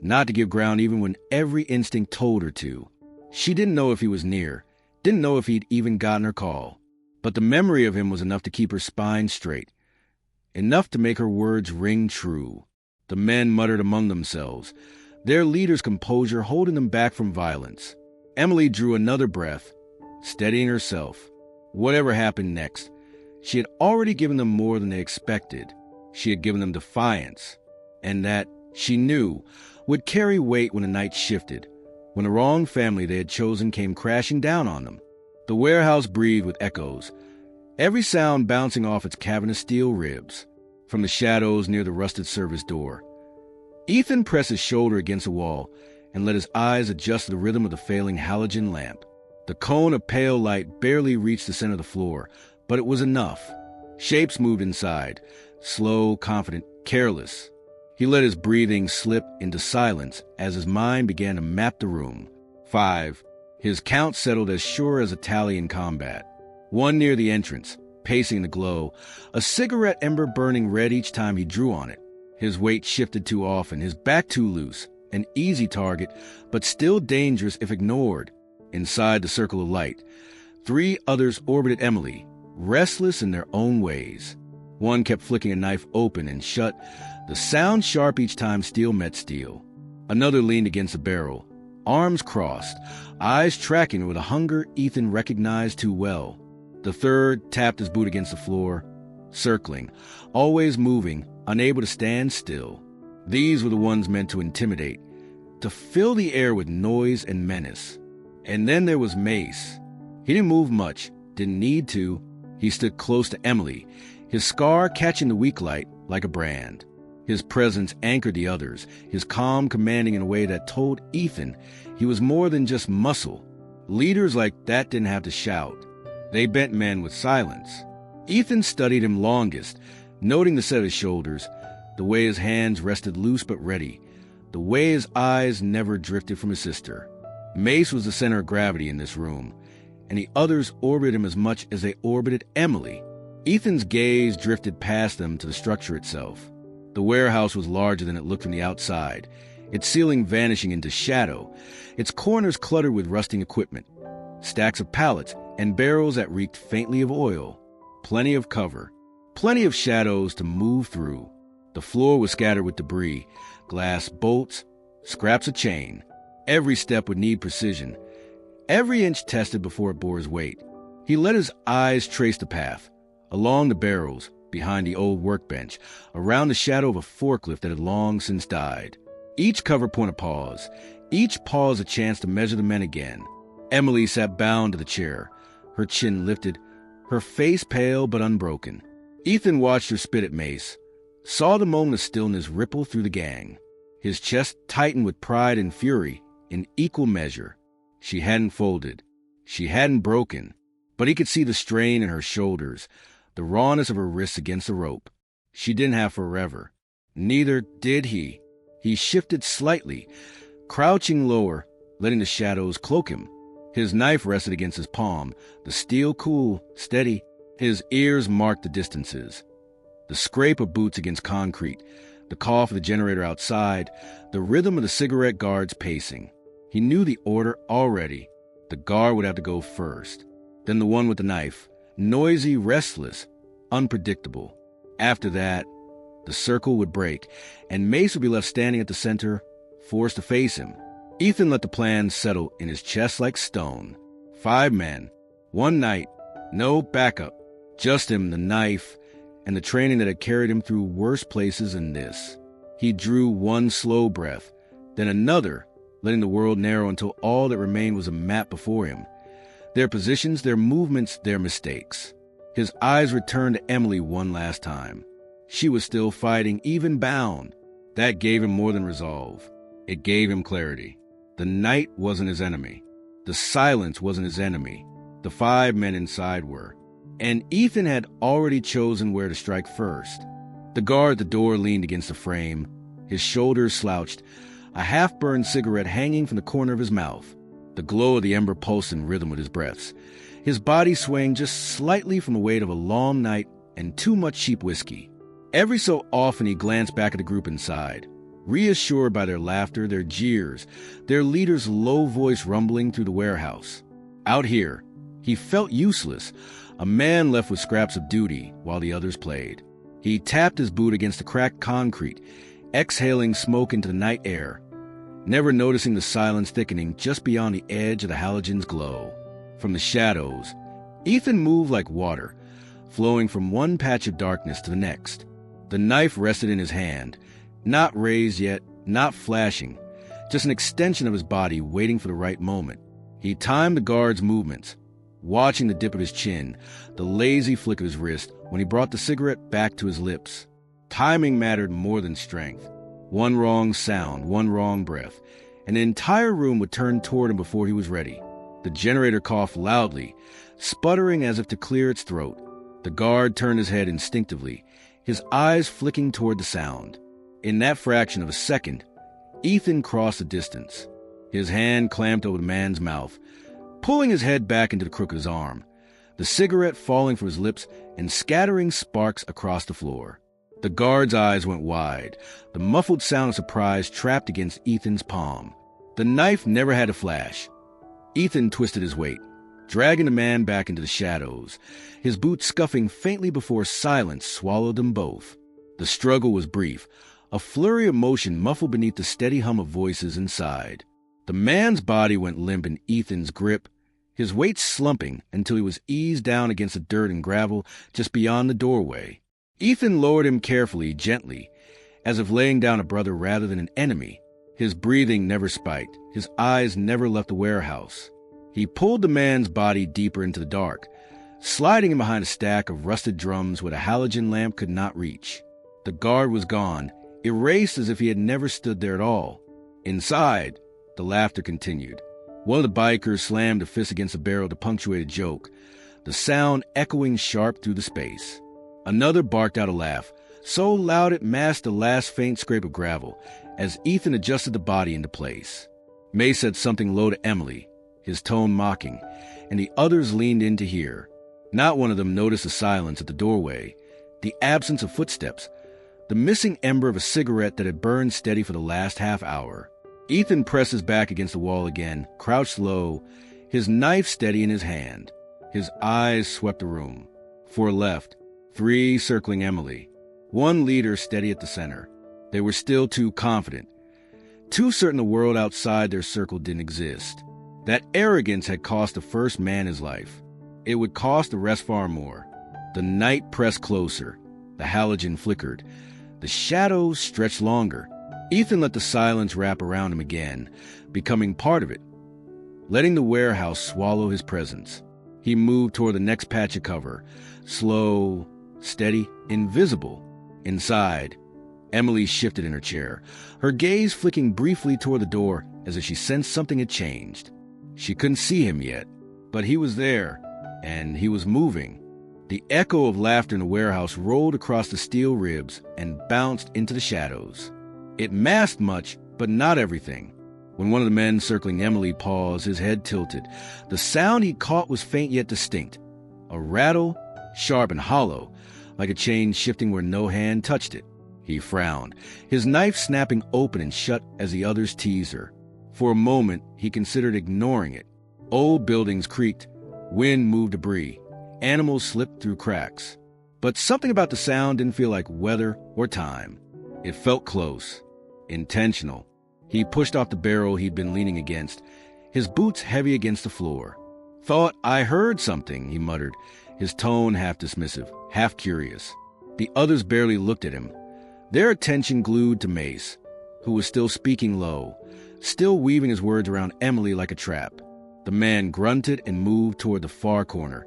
not to give ground even when every instinct told her to. She didn't know if he was near, didn't know if he'd even gotten her call, but the memory of him was enough to keep her spine straight, enough to make her words ring true. The men muttered among themselves, their leader's composure holding them back from violence. Emily drew another breath, steadying herself. Whatever happened next, she had already given them more than they expected. She had given them defiance, and that, she knew, would carry weight when the night shifted, when the wrong family they had chosen came crashing down on them. The warehouse breathed with echoes, every sound bouncing off its cavernous steel ribs, from the shadows near the rusted service door. Ethan pressed his shoulder against the wall and let his eyes adjust to the rhythm of the failing halogen lamp. The cone of pale light barely reached the center of the floor, but it was enough. Shapes moved inside, slow, confident, careless. He let his breathing slip into silence as his mind began to map the room. 5. His count settled as sure as a tally in combat. 1 near the entrance, pacing in the glow, a cigarette ember burning red each time he drew on it. His weight shifted too often, his back too loose, an easy target, but still dangerous if ignored. Inside the circle of light, 3 others orbited Emily, restless in their own ways. One kept flicking a knife open and shut, the sound sharp each time steel met steel. Another leaned against the barrel, arms crossed, eyes tracking her with a hunger Ethan recognized too well. The third tapped his boot against the floor, circling, always moving, unable to stand still. These were the ones meant to intimidate, to fill the air with noise and menace. And then there was Mace. He didn't move much, didn't need to. He stood close to Emily, his scar catching the weak light like a brand. His presence anchored the others, his calm commanding in a way that told Ethan he was more than just muscle. Leaders like that didn't have to shout. They bent men with silence. Ethan studied him longest, noting the set of his shoulders, the way his hands rested loose but ready, the way his eyes never drifted from his sister. Mace was the center of gravity in this room, and the others orbited him as much as they orbited Emily. Ethan's gaze drifted past them to the structure itself. The warehouse was larger than it looked from the outside, its ceiling vanishing into shadow, its corners cluttered with rusting equipment, stacks of pallets and barrels that reeked faintly of oil. Plenty of cover, plenty of shadows to move through. The floor was scattered with debris, glass bolts, scraps of chain. Every step would need precision, every inch tested before it bore his weight. He let his eyes trace the path, along the barrels, behind the old workbench, around the shadow of a forklift that had long since died. Each cover point a pause, each pause a chance to measure the men again. Emily sat bound to the chair, her chin lifted, her face pale but unbroken. Ethan watched her spit at Mace, saw the moment of stillness ripple through the gang. His chest tightened with pride and fury in equal measure. She hadn't folded, she hadn't broken, but he could see the strain in her shoulders, the rawness of her wrists against the rope. She didn't have forever. Neither did he. He shifted slightly, crouching lower, letting the shadows cloak him. His knife rested against his palm, the steel cool, steady. His ears marked the distances. The scrape of boots against concrete, the cough of the generator outside, the rhythm of the cigarette guards pacing. He knew the order already. The guard would have to go first, then the one with the knife, noisy, restless, unpredictable. After that, the circle would break, and Mace would be left standing at the center, forced to face him. Ethan let the plan settle in his chest like stone. 5 men, 1 night, no backup, just him, the knife, and the training that had carried him through worse places than this. He drew one slow breath, then another, letting the world narrow until all that remained was a map before him. Their positions, their movements, their mistakes. His eyes returned to Emily one last time. She was still fighting, even bound. That gave him more than resolve. It gave him clarity. The night wasn't his enemy. The silence wasn't his enemy. The 5 men inside were. And Ethan had already chosen where to strike first. The guard at the door leaned against the frame, his shoulders slouched, a half-burned cigarette hanging from the corner of his mouth. The glow of the ember pulsed in rhythm with his breaths. His body swaying just slightly from the weight of a long night and too much cheap whiskey. Every so often he glanced back at the group inside, reassured by their laughter, their jeers, their leader's low voice rumbling through the warehouse. Out here, he felt useless, a man left with scraps of duty while the others played. He tapped his boot against the cracked concrete, exhaling smoke into the night air, never noticing the silence thickening just beyond the edge of the halogen's glow. From the shadows, Ethan moved like water, flowing from one patch of darkness to the next. The knife rested in his hand, not raised yet, not flashing, just an extension of his body waiting for the right moment. He timed the guard's movements, watching the dip of his chin, the lazy flick of his wrist when he brought the cigarette back to his lips. Timing mattered more than strength. One wrong sound, one wrong breath, and the entire room would turn toward him before he was ready. The generator coughed loudly, sputtering as if to clear its throat. The guard turned his head instinctively, his eyes flicking toward the sound. In that fraction of a second, Ethan crossed the distance, his hand clamped over the man's mouth, pulling his head back into the crook of his arm, the cigarette falling from his lips and scattering sparks across the floor. The guard's eyes went wide, the muffled sound of surprise trapped against Ethan's palm. The knife never had a flash. Ethan twisted his weight, dragging the man back into the shadows, his boots scuffing faintly before silence swallowed them both. The struggle was brief, a flurry of motion muffled beneath the steady hum of voices inside. The man's body went limp in Ethan's grip, his weight slumping until he was eased down against the dirt and gravel just beyond the doorway. Ethan lowered him carefully, gently, as if laying down a brother rather than an enemy. His breathing never spiked, his eyes never left the warehouse. He pulled the man's body deeper into the dark, sliding him behind a stack of rusted drums where the halogen lamp could not reach. The guard was gone, erased as if he had never stood there at all. Inside, the laughter continued. One of the bikers slammed a fist against the barrel to punctuate a joke, the sound echoing sharp through the space. Another barked out a laugh, so loud it masked the last faint scrape of gravel as Ethan adjusted the body into place. May said something low to Emily, his tone mocking, and the others leaned in to hear. Not one of them noticed the silence at the doorway, the absence of footsteps, the missing ember of a cigarette that had burned steady for the last half hour. Ethan pressed his back against the wall again, crouched low, his knife steady in his hand. His eyes swept the room. Four left, 3 circling Emily, 1 leader steady at the center. They were still too confident, too certain the world outside their circle didn't exist. That arrogance had cost the first man his life. It would cost the rest far more. The night pressed closer. The halogen flickered. The shadows stretched longer. Ethan let the silence wrap around him again, becoming part of it, letting the warehouse swallow his presence. He moved toward the next patch of cover, slow, steady, invisible. Inside, Emily shifted in her chair, her gaze flicking briefly toward the door as if she sensed something had changed. She couldn't see him yet, but he was there, and he was moving. The echo of laughter in the warehouse rolled across the steel ribs and bounced into the shadows. It masked much, but not everything. When one of the men circling Emily paused, his head tilted. The sound he caught was faint yet distinct. A rattle, sharp and hollow, like a chain shifting where no hand touched it. He frowned, his knife snapping open and shut as the others teased her. For a moment, he considered ignoring it. Old buildings creaked, wind moved debris, animals slipped through cracks. But something about the sound didn't feel like weather or time. It felt close, intentional. He pushed off the barrel he'd been leaning against, his boots heavy against the floor. "Thought I heard something," he muttered, his tone half dismissive, half curious. The others barely looked at him, their attention glued to Mace, who was still speaking low, still weaving his words around Emily like a trap. The man grunted and moved toward the far corner,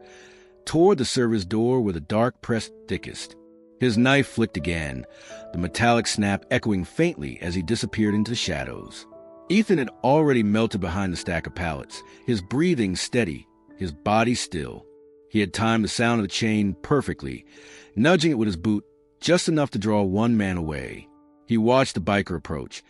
toward the service door where the dark pressed thickest. His knife flicked again, the metallic snap echoing faintly as he disappeared into the shadows. Ethan had already melted behind the stack of pallets, his breathing steady, his body still. He had timed the sound of the chain perfectly, nudging it with his boot just enough to draw one man away. He watched the biker approach,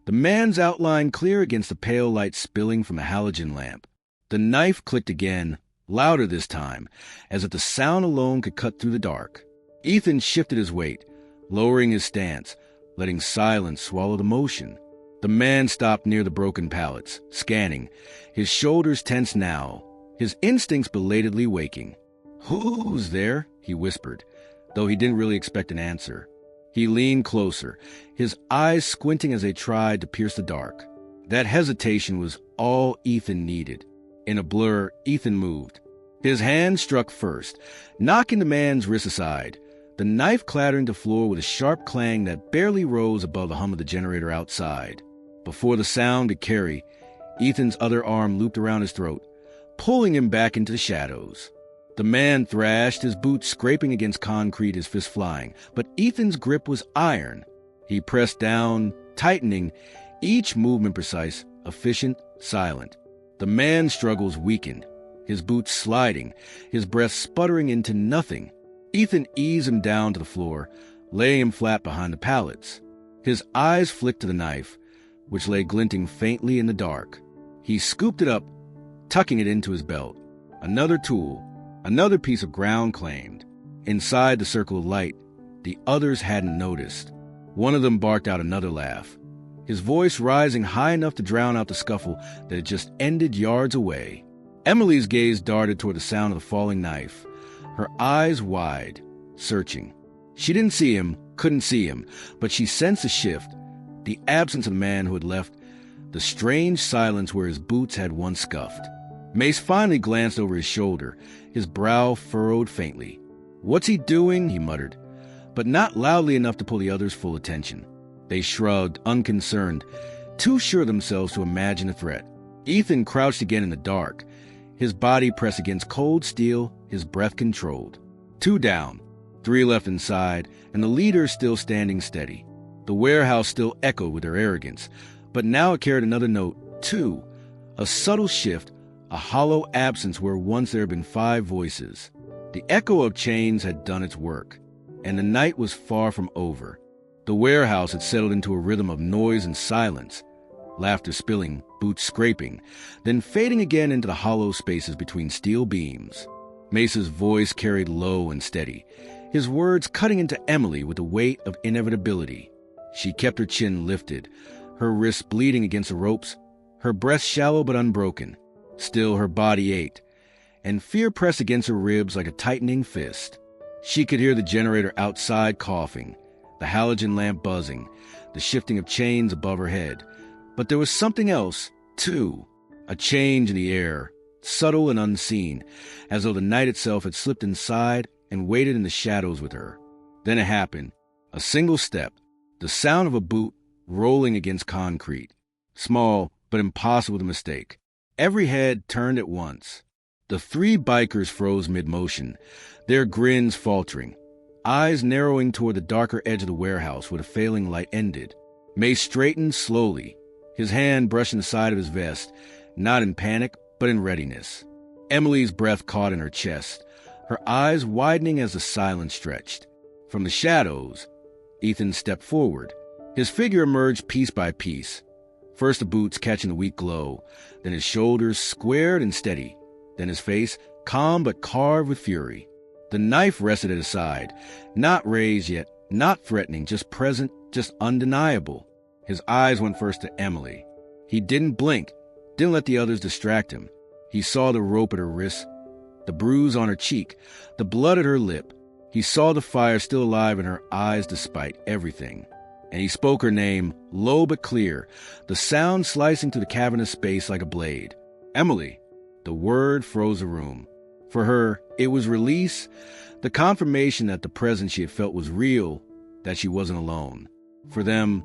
the man's outline clear against the pale light spilling from a halogen lamp. The knife clicked again, louder this time, as if the sound alone could cut through the dark. Ethan shifted his weight, lowering his stance, letting silence swallow the motion. The man stopped near the broken pallets, scanning, his shoulders tense now, his instincts belatedly waking. "Who's there?" he whispered, though he didn't really expect an answer. He leaned closer, his eyes squinting as they tried to pierce the dark. That hesitation was all Ethan needed. In a blur, Ethan moved. His hand struck first, knocking the man's wrist aside, the knife clattering to the floor with a sharp clang that barely rose above the hum of the generator outside. Before the sound could carry, Ethan's other arm looped around his throat, pulling him back into the shadows. The man thrashed, his boots scraping against concrete, his fist flying, but Ethan's grip was iron. He pressed down, tightening, each movement precise, efficient, silent. The man's struggles weakened, his boots sliding, his breath sputtering into nothing. Ethan eased him down to the floor, laying him flat behind the pallets. His eyes flicked to the knife, which lay glinting faintly in the dark. He scooped it up, tucking it into his belt. Another tool, another piece of ground claimed. Inside the circle of light, the others hadn't noticed. One of them barked out another laugh, his voice rising high enough to drown out the scuffle that had just ended yards away. Emily's gaze darted toward the sound of the falling knife, her eyes wide, searching. She didn't see him, couldn't see him, but she sensed a shift, the absence of the man who had left, the strange silence where his boots had once scuffed. Mace finally glanced over his shoulder, his brow furrowed faintly. "What's he doing?" he muttered, but not loudly enough to pull the others' full attention. They shrugged, unconcerned, too sure of themselves to imagine a threat. Ethan crouched again in the dark, his body pressed against cold steel, his breath controlled. 2 down, 3 left inside, and the leader still standing steady. The warehouse still echoed with their arrogance, but now it carried another note, too, a subtle shift, a hollow absence where once there had been 5 voices. The echo of chains had done its work, and the night was far from over. The warehouse had settled into a rhythm of noise and silence, laughter spilling, boots scraping, then fading again into the hollow spaces between steel beams. Mace's voice carried low and steady, his words cutting into Emily with the weight of inevitability. She kept her chin lifted, her wrists bleeding against the ropes, her breath shallow but unbroken. Still her body ached, and fear pressed against her ribs like a tightening fist. She could hear the generator outside coughing, the halogen lamp buzzing, the shifting of chains above her head. But there was something else, too, a change in the air, subtle and unseen, as though the night itself had slipped inside and waited in the shadows with her. Then it happened, a single step, the sound of a boot rolling against concrete, small but impossible to mistake. Every head turned at once. The 3 bikers froze mid-motion, their grins faltering, eyes narrowing toward the darker edge of the warehouse where the failing light ended. Mace straightened slowly, his hand brushing the side of his vest, not in panic, but in readiness. Emily's breath caught in her chest, her eyes widening as the silence stretched. From the shadows, Ethan stepped forward. His figure emerged piece by piece, first the boots catching the weak glow, then his shoulders squared and steady, then his face calm but carved with fury. The knife rested at his side, not raised yet, not threatening, just present, just undeniable. His eyes went first to Emily. He didn't blink, didn't let the others distract him. He saw the rope at her wrist, the bruise on her cheek, the blood at her lip. He saw the fire still alive in her eyes despite everything. And he spoke her name, low but clear, the sound slicing through the cavernous space like a blade. "Emily." The word froze the room. For her, it was release, the confirmation that the presence she had felt was real, that she wasn't alone. For them,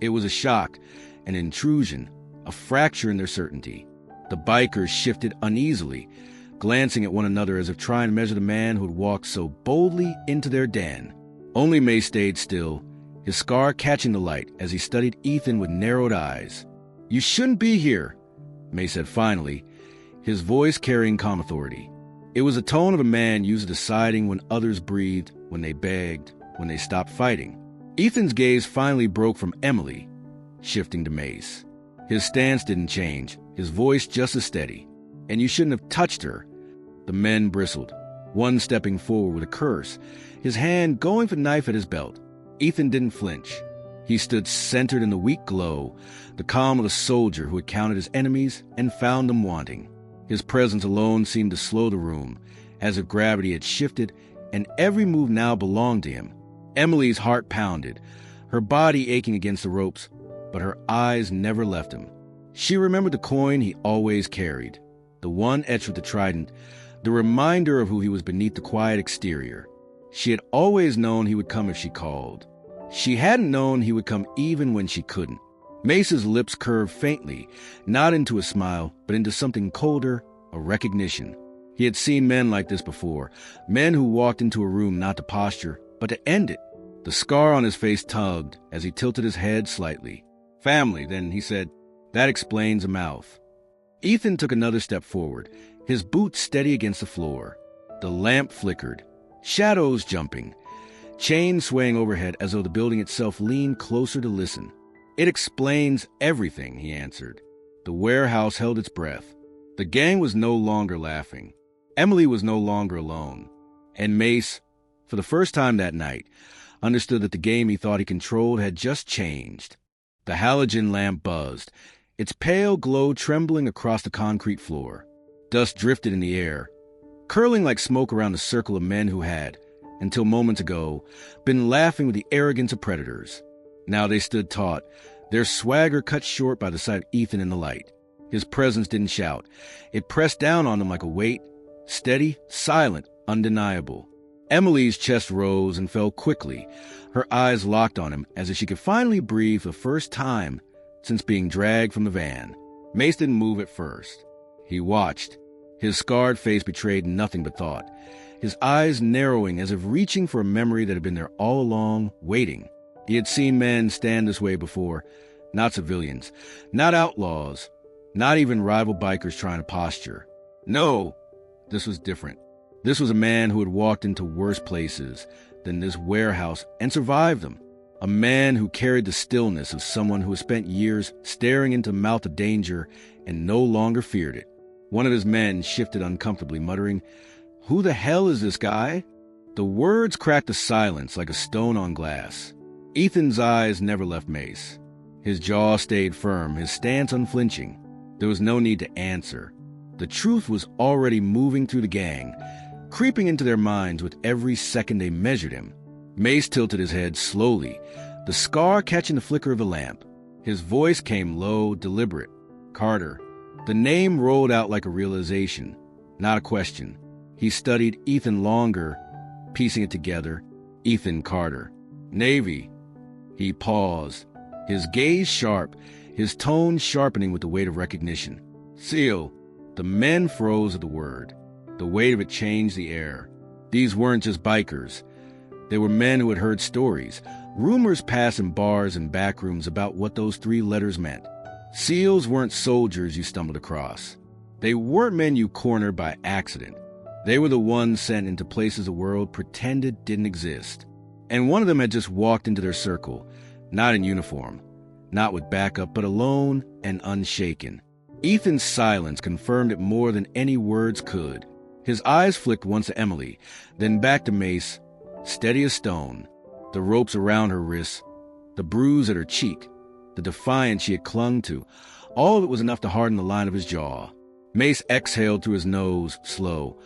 it was a shock, an intrusion, a fracture in their certainty. The bikers shifted uneasily, glancing at one another as if trying to measure the man who had walked so boldly into their den. Only May stayed still, his scar catching the light as he studied Ethan with narrowed eyes. "You shouldn't be here," May said finally, his voice carrying calm authority. It was the tone of a man used to deciding when others breathed, when they begged, when they stopped fighting. Ethan's gaze finally broke from Emily, shifting to Mace. His stance didn't change, his voice just as steady. "And you shouldn't have touched her." The men bristled, one stepping forward with a curse, his hand going for the knife at his belt. Ethan didn't flinch. He stood centered in the weak glow, the calm of a soldier who had counted his enemies and found them wanting. His presence alone seemed to slow the room, as if gravity had shifted, and every move now belonged to him. Emily's heart pounded, her body aching against the ropes, but her eyes never left him. She remembered the coin he always carried, the one etched with the trident, the reminder of who he was beneath the quiet exterior. She had always known he would come if she called. She hadn't known he would come even when she couldn't. Mace's lips curved faintly, not into a smile, but into something colder, a recognition. He had seen men like this before, men who walked into a room not to posture, but to end it. The scar on his face tugged as he tilted his head slightly. "Family, then," he said. "That explains a mouth." Ethan took another step forward, his boots steady against the floor. The lamp flickered, shadows jumping, chains swaying overhead as though the building itself leaned closer to listen. "It explains everything," he answered. The warehouse held its breath. The gang was no longer laughing. Emily was no longer alone. And Mace, for the first time that night, understood that the game he thought he controlled had just changed. The halogen lamp buzzed, its pale glow trembling across the concrete floor. Dust drifted in the air, curling like smoke around the circle of men who had, until moments ago, been laughing with the arrogance of predators. Now they stood taut, their swagger cut short by the sight of Ethan in the light. His presence didn't shout. It pressed down on them like a weight, steady, silent, undeniable. Emily's chest rose and fell quickly, her eyes locked on him as if she could finally breathe for the first time since being dragged from the van. Mace didn't move at first. He watched. His scarred face betrayed nothing but thought, his eyes narrowing as if reaching for a memory that had been there all along, waiting. He had seen men stand this way before, not civilians, not outlaws, not even rival bikers trying to posture. No, this was different. This was a man who had walked into worse places than this warehouse and survived them. A man who carried the stillness of someone who had spent years staring into the mouth of danger and no longer feared it. One of his men shifted uncomfortably, muttering, "Who the hell is this guy?" The words cracked the silence like a stone on glass. Ethan's eyes never left Mace. His jaw stayed firm, his stance unflinching. There was no need to answer. The truth was already moving through the gang, creeping into their minds with every second they measured him. Mace tilted his head slowly, the scar catching the flicker of the lamp. His voice came low, deliberate. "Carter." The name rolled out like a realization, not a question. He studied Ethan longer, piecing it together. Ethan Carter. "Navy." He paused, his gaze sharp, his tone sharpening with the weight of recognition. "SEAL." The men froze at the word. The weight of it changed the air. These weren't just bikers. They were men who had heard stories, rumors passed in bars and back rooms about what those three letters meant. SEALs weren't soldiers you stumbled across. They weren't men you cornered by accident. They were the ones sent into places the world pretended didn't exist. And one of them had just walked into their circle, not in uniform, not with backup, but alone and unshaken. Ethan's silence confirmed it more than any words could. His eyes flicked once to Emily, then back to Mace, steady as stone. The ropes around her wrists, the bruise at her cheek, the defiance she had clung to, all of it was enough to harden the line of his jaw. Mace exhaled through his nose, slow,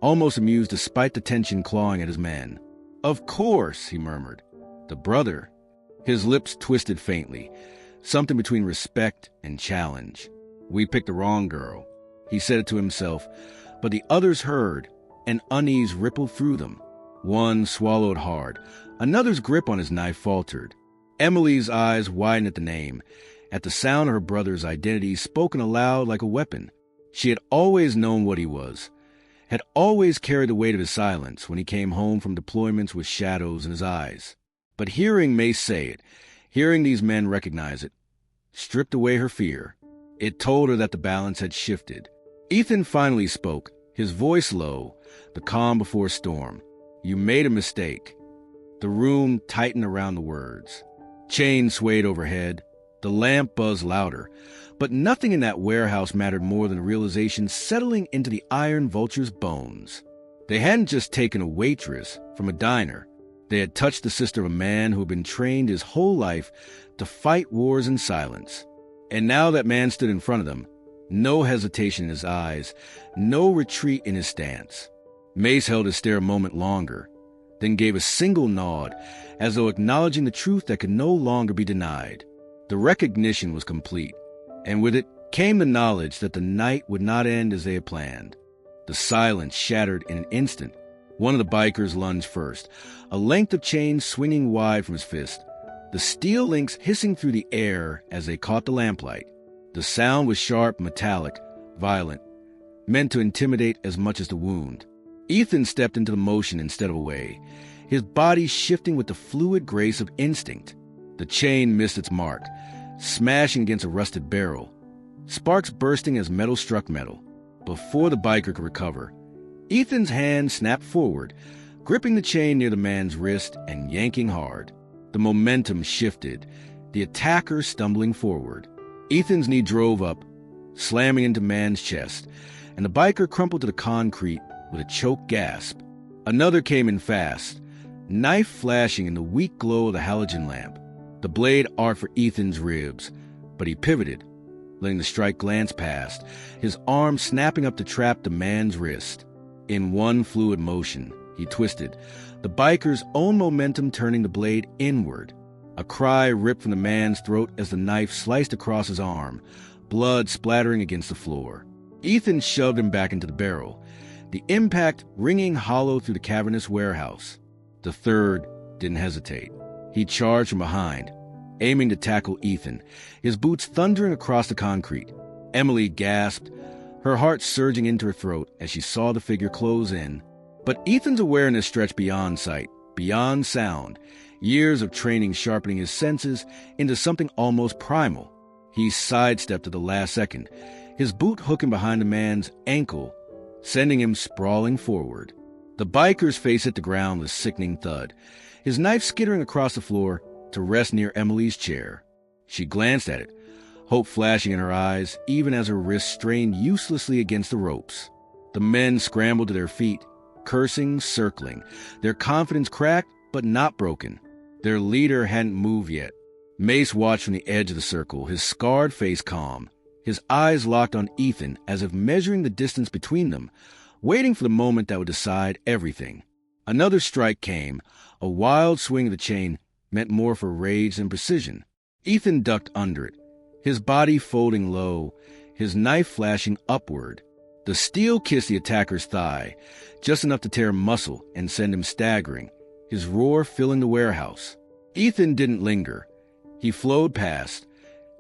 almost amused despite the tension clawing at his men. "Of course," he murmured. "The brother." His lips twisted faintly, something between respect and challenge. "We picked the wrong girl." He said it to himself, but the others heard, and unease rippled through them. One swallowed hard, another's grip on his knife faltered. Emily's eyes widened at the name, At the sound of her brother's identity spoken aloud like a weapon, she had always known what he was, had always carried the weight of his silence when he came home from deployments with shadows in his eyes. But hearing Mace say it, hearing these men recognize it, stripped away her fear. It told her that the balance had shifted. Ethan finally spoke, his voice low, the calm before storm. "You made a mistake." The room tightened around the words. Chains swayed overhead. The lamp buzzed louder. But nothing in that warehouse mattered more than the realization settling into the Iron Vultures' bones. They hadn't just taken a waitress from a diner. They had touched the sister of a man who had been trained his whole life to fight wars in silence. And now that man stood in front of them, no hesitation in his eyes, no retreat in his stance. Mace held his stare a moment longer, then gave a single nod, as though acknowledging the truth that could no longer be denied. The recognition was complete, and with it came the knowledge that the night would not end as they had planned. The silence shattered in an instant. One of the bikers lunged first, a length of chain swinging wide from his fist, the steel links hissing through the air as they caught the lamplight. The sound was sharp, metallic, violent, meant to intimidate as much as to wound. Ethan stepped into the motion instead of away, his body shifting with the fluid grace of instinct. The chain missed its mark, smashing against a rusted barrel, sparks bursting as metal struck metal. Before the biker could recover, Ethan's hand snapped forward, gripping the chain near the man's wrist and yanking hard. The momentum shifted, the attacker stumbling forward. Ethan's knee drove up, slamming into man's chest, and the biker crumpled to the concrete with a choked gasp. Another came in fast, knife flashing in the weak glow of the halogen lamp. The blade arced for Ethan's ribs, but he pivoted, letting the strike glance past, his arm snapping up to trap the man's wrist. In one fluid motion, he twisted, the biker's own momentum turning the blade inward. A cry ripped from the man's throat as the knife sliced across his arm, blood splattering against the floor. Ethan shoved him back into the barrel, the impact ringing hollow through the cavernous warehouse. The third didn't hesitate. He charged from behind, aiming to tackle Ethan, his boots thundering across the concrete. Emily gasped, her heart surging into her throat as she saw the figure close in. But Ethan's awareness stretched beyond sight, beyond sound, years of training sharpening his senses into something almost primal. He sidestepped at the last second, his boot hooking behind the man's ankle, sending him sprawling forward. The biker's face hit the ground with a sickening thud, his knife skittering across the floor to rest near Emily's chair. She glanced at it, hope flashing in her eyes, even as her wrists strained uselessly against the ropes. The men scrambled to their feet, cursing, circling, their confidence cracked but not broken. Their leader hadn't moved yet. Mace watched from the edge of the circle, his scarred face calm, his eyes locked on Ethan as if measuring the distance between them, waiting for the moment that would decide everything. Another strike came, a wild swing of the chain meant more for rage than precision. Ethan ducked under it, his body folding low, his knife flashing upward. The steel kissed the attacker's thigh, just enough to tear muscle and send him staggering, his roar filling the warehouse. Ethan didn't linger. He flowed past,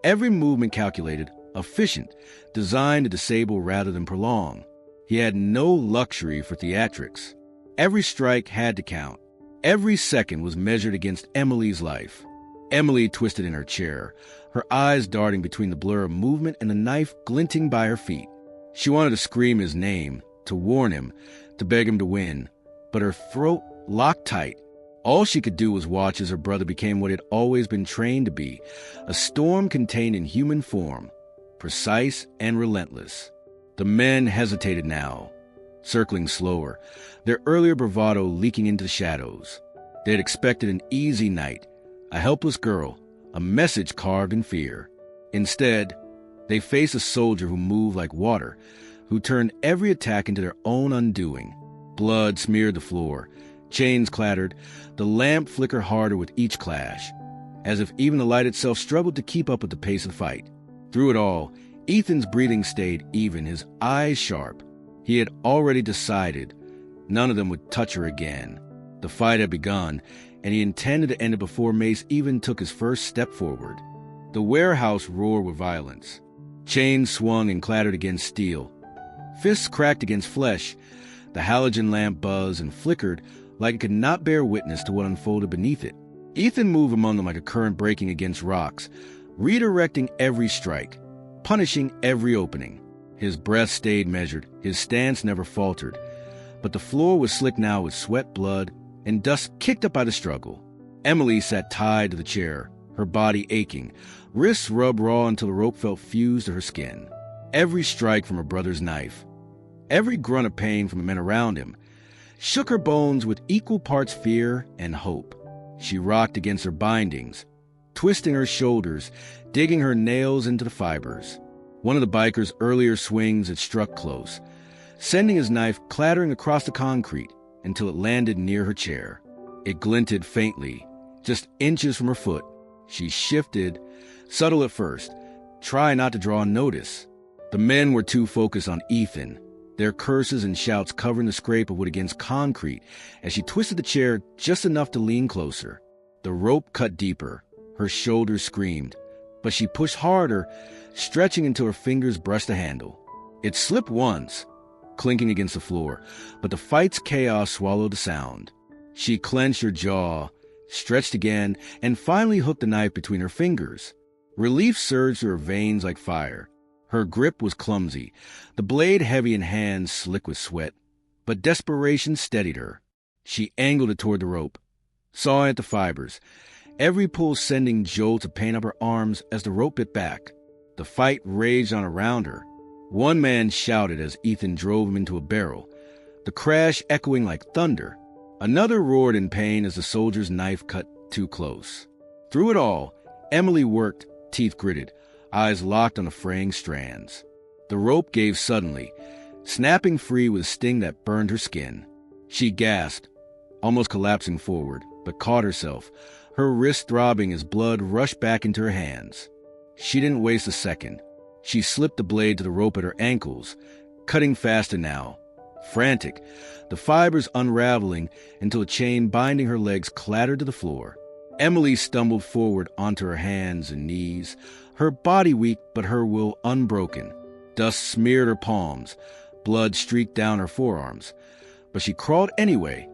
every movement calculated, efficient, designed to disable rather than prolong. He had no luxury for theatrics. Every strike had to count. Every second was measured against Emily's life. Emily twisted in her chair, her eyes darting between the blur of movement and the knife glinting by her feet. She wanted to scream his name, to warn him, to beg him to win, but her throat locked tight. All she could do was watch as her brother became what he had always been trained to be, a storm contained in human form, precise and relentless. The men hesitated now, circling slower, their earlier bravado leaking into the shadows. They had expected an easy night, a helpless girl, a message carved in fear. Instead, they faced a soldier who moved like water, who turned every attack into their own undoing. Blood smeared the floor, chains clattered, the lamp flickered harder with each clash, as if even the light itself struggled to keep up with the pace of the fight. Through it all, Ethan's breathing stayed even, his eyes sharp. He had already decided none of them would touch her again. The fight had begun, and he intended to end it before Mace even took his first step forward. The warehouse roared with violence. Chains swung and clattered against steel. Fists cracked against flesh. The halogen lamp buzzed and flickered like it could not bear witness to what unfolded beneath it. Ethan moved among them like a current breaking against rocks, redirecting every strike, punishing every opening. His breath stayed measured, his stance never faltered. But the floor was slick now with sweat, blood, and dust kicked up by the struggle. Emily sat tied to the chair, her body aching, wrists rubbed raw until the rope felt fused to her skin. Every strike from her brother's knife, every grunt of pain from the men around him, shook her bones with equal parts fear and hope. She rocked against her bindings, twisting her shoulders, digging her nails into the fibers. One of the biker's earlier swings had struck close, sending his knife clattering across the concrete until it landed near her chair. It glinted faintly, just inches from her foot. She shifted, subtle at first, trying not to draw notice. The men were too focused on Ethan, their curses and shouts covering the scrape of wood against concrete as she twisted the chair just enough to lean closer. The rope cut deeper. Her shoulders screamed, but she pushed harder, stretching until her fingers brushed the handle. It slipped once, clinking against the floor, but the fight's chaos swallowed the sound. She clenched her jaw, stretched again, and finally hooked the knife between her fingers. Relief surged through her veins like fire. Her grip was clumsy, the blade heavy in hands slick with sweat, but desperation steadied her. She angled it toward the rope, sawing at the fibers, every pull sending jolts of pain up her arms as the rope bit back. The fight raged on around her. One man shouted as Ethan drove him into a barrel, the crash echoing like thunder. Another roared in pain as the soldier's knife cut too close. Through it all, Emily worked, teeth gritted, eyes locked on the fraying strands. The rope gave suddenly, snapping free with a sting that burned her skin. She gasped, almost collapsing forward, but caught herself, her wrist throbbing as blood rushed back into her hands. She didn't waste a second. She slipped the blade to the rope at her ankles, cutting faster now. Frantic, the fibers unraveling until a chain binding her legs clattered to the floor. Emily stumbled forward onto her hands and knees, her body weak but her will unbroken. Dust smeared her palms, blood streaked down her forearms. But she crawled anyway,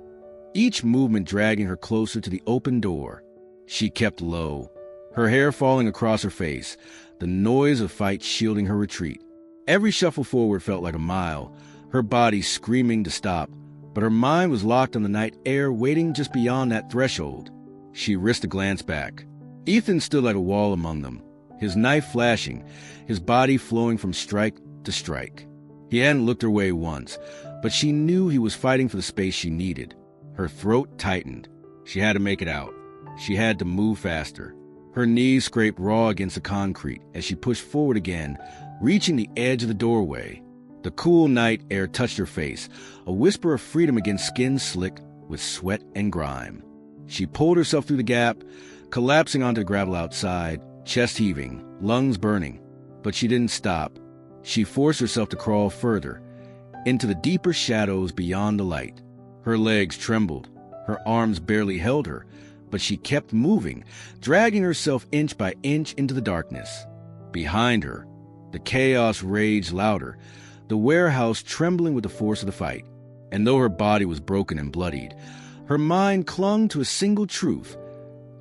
each movement dragging her closer to the open door. She kept low, her hair falling across her face, the noise of fight shielding her retreat. Every shuffle forward felt like a mile, her body screaming to stop, but her mind was locked on the night air waiting just beyond that threshold. She risked a glance back. Ethan stood like a wall among them, his knife flashing, his body flowing from strike to strike. He hadn't looked her way once, but she knew he was fighting for the space she needed. Her throat tightened. She had to make it out. She had to move faster. Her knees scraped raw against the concrete as she pushed forward again, reaching the edge of the doorway. The cool night air touched her face, a whisper of freedom against skin slick with sweat and grime. She pulled herself through the gap, collapsing onto the gravel outside, chest heaving, lungs burning. But she didn't stop. She forced herself to crawl further, into the deeper shadows beyond the light. Her legs trembled. Her arms barely held her, but she kept moving, dragging herself inch by inch into the darkness. Behind her, the chaos raged louder, the warehouse trembling with the force of the fight. And though her body was broken and bloodied, her mind clung to a single truth.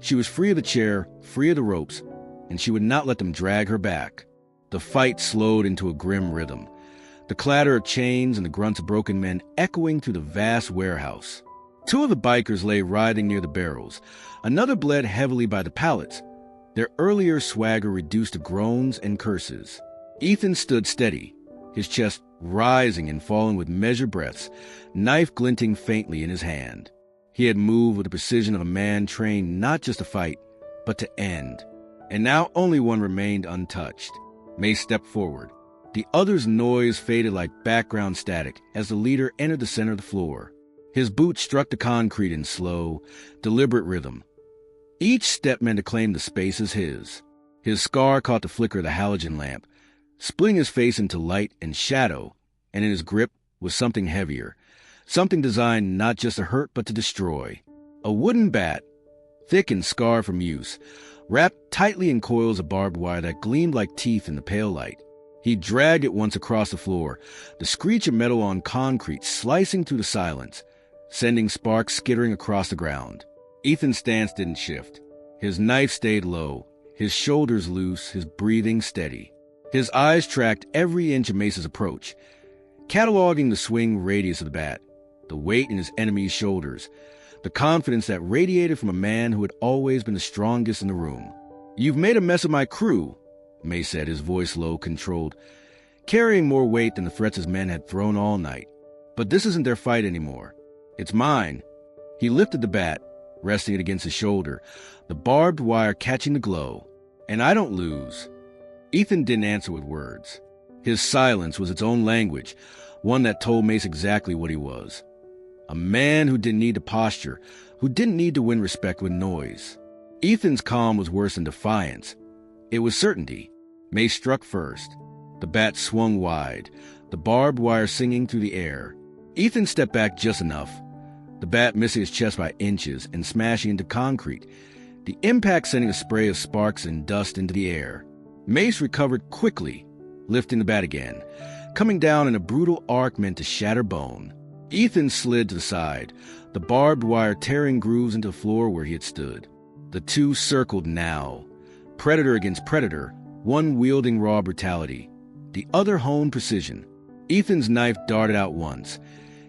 She was free of the chair, free of the ropes, and she would not let them drag her back. The fight slowed into a grim rhythm, the clatter of chains and the grunts of broken men echoing through the vast warehouse. Two of the bikers lay writhing near the barrels. Another bled heavily by the pallets, their earlier swagger reduced to groans and curses. Ethan stood steady, his chest rising and falling with measured breaths, knife glinting faintly in his hand. He had moved with the precision of a man trained not just to fight, but to end. And now only one remained untouched. May stepped forward. The other's noise faded like background static as the leader entered the center of the floor. His boots struck the concrete in slow, deliberate rhythm. Each step meant to claim the space as his. His scar caught the flicker of the halogen lamp, splitting his face into light and shadow, and in his grip was something heavier, something designed not just to hurt but to destroy. A wooden bat, thick and scarred from use, wrapped tightly in coils of barbed wire that gleamed like teeth in the pale light. He dragged it once across the floor, the screech of metal on concrete slicing through the silence, sending sparks skittering across the ground. Ethan's stance didn't shift. His knife stayed low, his shoulders loose, his breathing steady. His eyes tracked every inch of Mace's approach, cataloging the swing radius of the bat, the weight in his enemy's shoulders, the confidence that radiated from a man who had always been the strongest in the room. "You've made a mess of my crew," Mace said, his voice low, controlled, carrying more weight than the threats his men had thrown all night. "But this isn't their fight anymore. It's mine." He lifted the bat, resting it against his shoulder, the barbed wire catching the glow. "And I don't lose." Ethan didn't answer with words. His silence was its own language, one that told Mace exactly what he was. A man who didn't need to posture, who didn't need to win respect with noise. Ethan's calm was worse than defiance. It was certainty. Mace struck first. The bat swung wide, the barbed wire singing through the air. Ethan stepped back just enough, the bat missing his chest by inches and smashing into concrete, the impact sending a spray of sparks and dust into the air. Mace recovered quickly, lifting the bat again, coming down in a brutal arc meant to shatter bone. Ethan slid to the side, the barbed wire tearing grooves into the floor where he had stood. The two circled now, predator against predator, one wielding raw brutality, the other honed precision. Ethan's knife darted out once,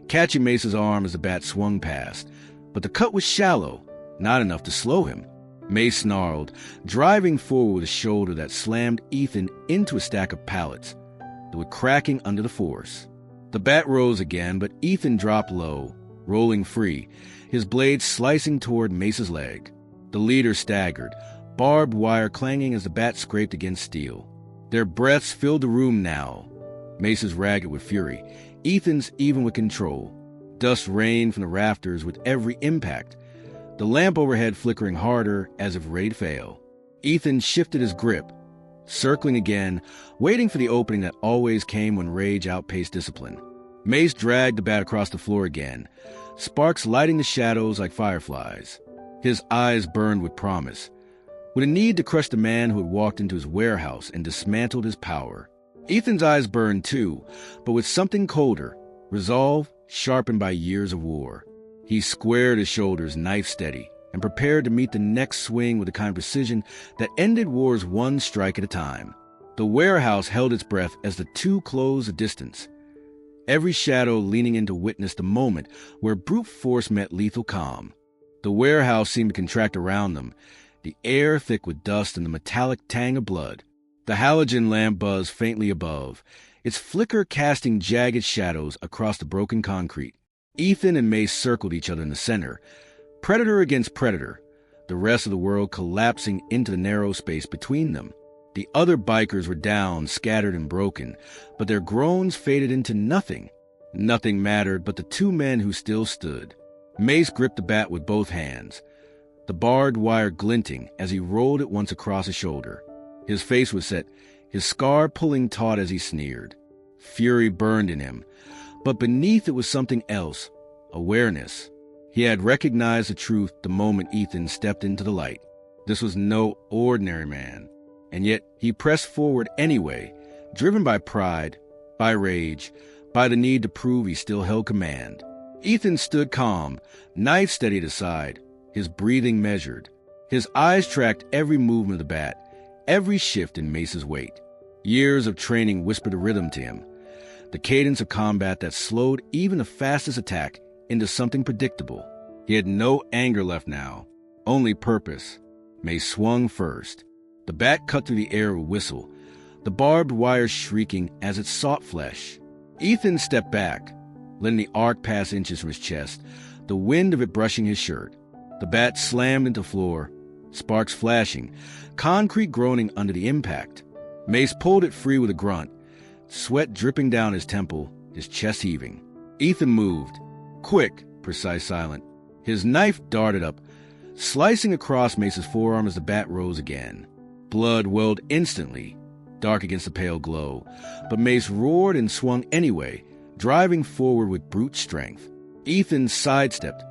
catching Mace's arm as the bat swung past, but the cut was shallow, not enough to slow him. Mace snarled, driving forward with a shoulder that slammed Ethan into a stack of pallets, that were cracking under the force. The bat rose again, but Ethan dropped low, rolling free, his blade slicing toward Mace's leg. The leader staggered, barbed wire clanging as the bat scraped against steel. Their breaths filled the room now. Mace's ragged with fury, Ethan's even with control. Dust rained from the rafters with every impact, the lamp overhead flickering harder as if ready to fail. Ethan shifted his grip, circling again, waiting for the opening that always came when rage outpaced discipline. Mace dragged the bat across the floor again, sparks lighting the shadows like fireflies. His eyes burned with promise, with a need to crush the man who had walked into his warehouse and dismantled his power. Ethan's eyes burned too, but with something colder, resolve sharpened by years of war. He squared his shoulders, knife steady, and prepared to meet the next swing with the kind of precision that ended wars one strike at a time. The warehouse held its breath as the two closed a distance, every shadow leaning in to witness the moment where brute force met lethal calm. The warehouse seemed to contract around them, the air thick with dust and the metallic tang of blood. The halogen lamp buzzed faintly above, its flicker casting jagged shadows across the broken concrete. Ethan and Mace circled each other in the center, predator against predator, the rest of the world collapsing into the narrow space between them. The other bikers were down, scattered and broken, but their groans faded into nothing. Nothing mattered but the two men who still stood. Mace gripped the bat with both hands, the barbed wire glinting as he rolled it once across his shoulder. His face was set, his scar pulling taut as he sneered. Fury burned in him, but beneath it was something else, awareness. He had recognized the truth the moment Ethan stepped into the light. This was no ordinary man, and yet he pressed forward anyway, driven by pride, by rage, by the need to prove he still held command. Ethan stood calm, knife steady at his side, his breathing measured. His eyes tracked every movement of the bat, every shift in Mace's weight. Years of training whispered a rhythm to him, the cadence of combat that slowed even the fastest attack into something predictable. He had no anger left now, only purpose. Mace swung first. The bat cut through the air with a whistle, the barbed wire shrieking as it sought flesh. Ethan stepped back, letting the arc pass inches from his chest, the wind of it brushing his shirt. The bat slammed into the floor, sparks flashing, concrete groaning under the impact. Mace pulled it free with a grunt, sweat dripping down his temple, his chest heaving. Ethan moved, quick, precise, silent. His knife darted up, slicing across Mace's forearm as the bat rose again. Blood welled instantly, dark against the pale glow, but Mace roared and swung anyway, driving forward with brute strength. Ethan sidestepped,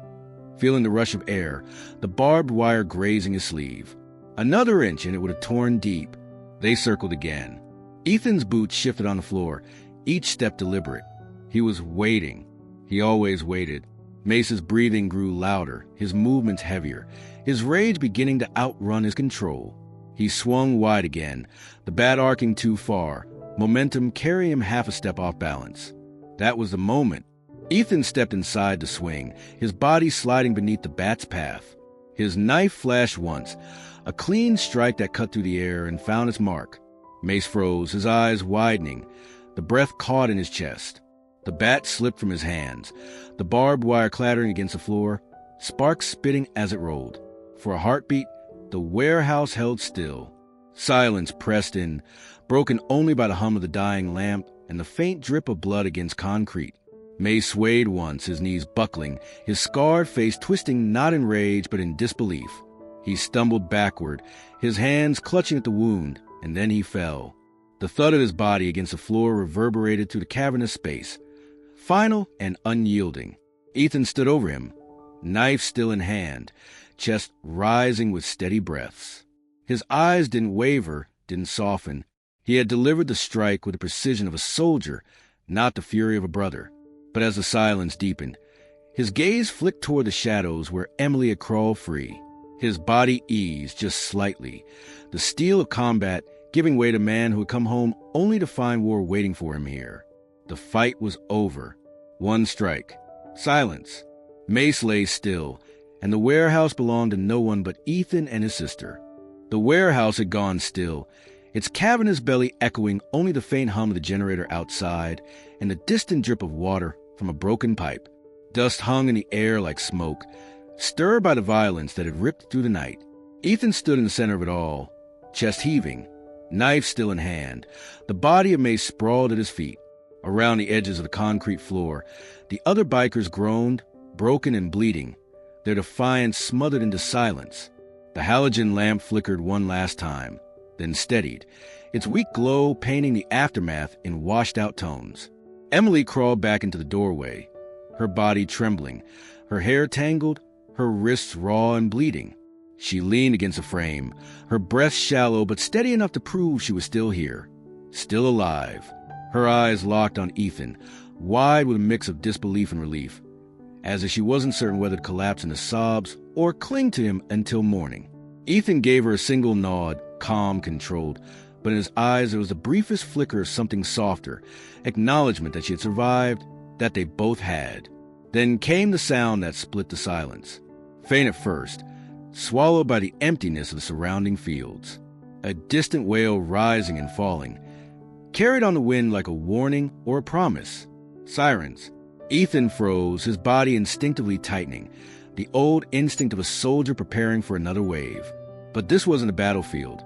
feeling the rush of air, the barbed wire grazing his sleeve. Another inch and it would have torn deep. They circled again. Ethan's boots shifted on the floor, each step deliberate. He was waiting. He always waited. Mace's breathing grew louder, his movements heavier, his rage beginning to outrun his control. He swung wide again, the bat arcing too far, momentum carrying him half a step off balance. That was the moment. Ethan stepped inside the swing, his body sliding beneath the bat's path. His knife flashed once, a clean strike that cut through the air and found its mark. Mace froze, his eyes widening, the breath caught in his chest. The bat slipped from his hands, the barbed wire clattering against the floor, sparks spitting as it rolled. For a heartbeat, the warehouse held still. Silence pressed in, broken only by the hum of the dying lamp and the faint drip of blood against concrete. Mace swayed once, his knees buckling, his scarred face twisting not in rage but in disbelief. He stumbled backward, his hands clutching at the wound, and then he fell. The thud of his body against the floor reverberated through the cavernous space. Final and unyielding. Ethan stood over him, knife still in hand, chest rising with steady breaths. His eyes didn't waver, didn't soften. He had delivered the strike with the precision of a soldier, not the fury of a brother. But as the silence deepened, his gaze flicked toward the shadows where Emily had crawled free. His body eased just slightly, the steel of combat giving way to a man who had come home only to find war waiting for him here. The fight was over. One strike. Silence. Mace lay still, and the warehouse belonged to no one but Ethan and his sister. The warehouse had gone still, its cavernous belly echoing only the faint hum of the generator outside and the distant drip of water from a broken pipe. Dust hung in the air like smoke, stirred by the violence that had ripped through the night. Ethan stood in the center of it all, chest heaving, knife still in hand, the body of Mace sprawled at his feet. Around the edges of the concrete floor, the other bikers groaned, broken and bleeding, their defiance smothered into silence. The halogen lamp flickered one last time, then steadied, its weak glow painting the aftermath in washed-out tones. Emily crawled back into the doorway, her body trembling, her hair tangled, her wrists raw and bleeding. She leaned against the frame, her breath shallow but steady enough to prove she was still here, still alive. Her eyes locked on Ethan, wide with a mix of disbelief and relief, as if she wasn't certain whether to collapse into sobs or cling to him until morning. Ethan gave her a single nod, calm, controlled, but in his eyes there was the briefest flicker of something softer, acknowledgement that she had survived, that they both had. Then came the sound that split the silence, faint at first, swallowed by the emptiness of the surrounding fields. A distant wail rising and falling, carried on the wind like a warning or a promise. Sirens. Ethan froze, his body instinctively tightening, the old instinct of a soldier preparing for another wave. But this wasn't a battlefield,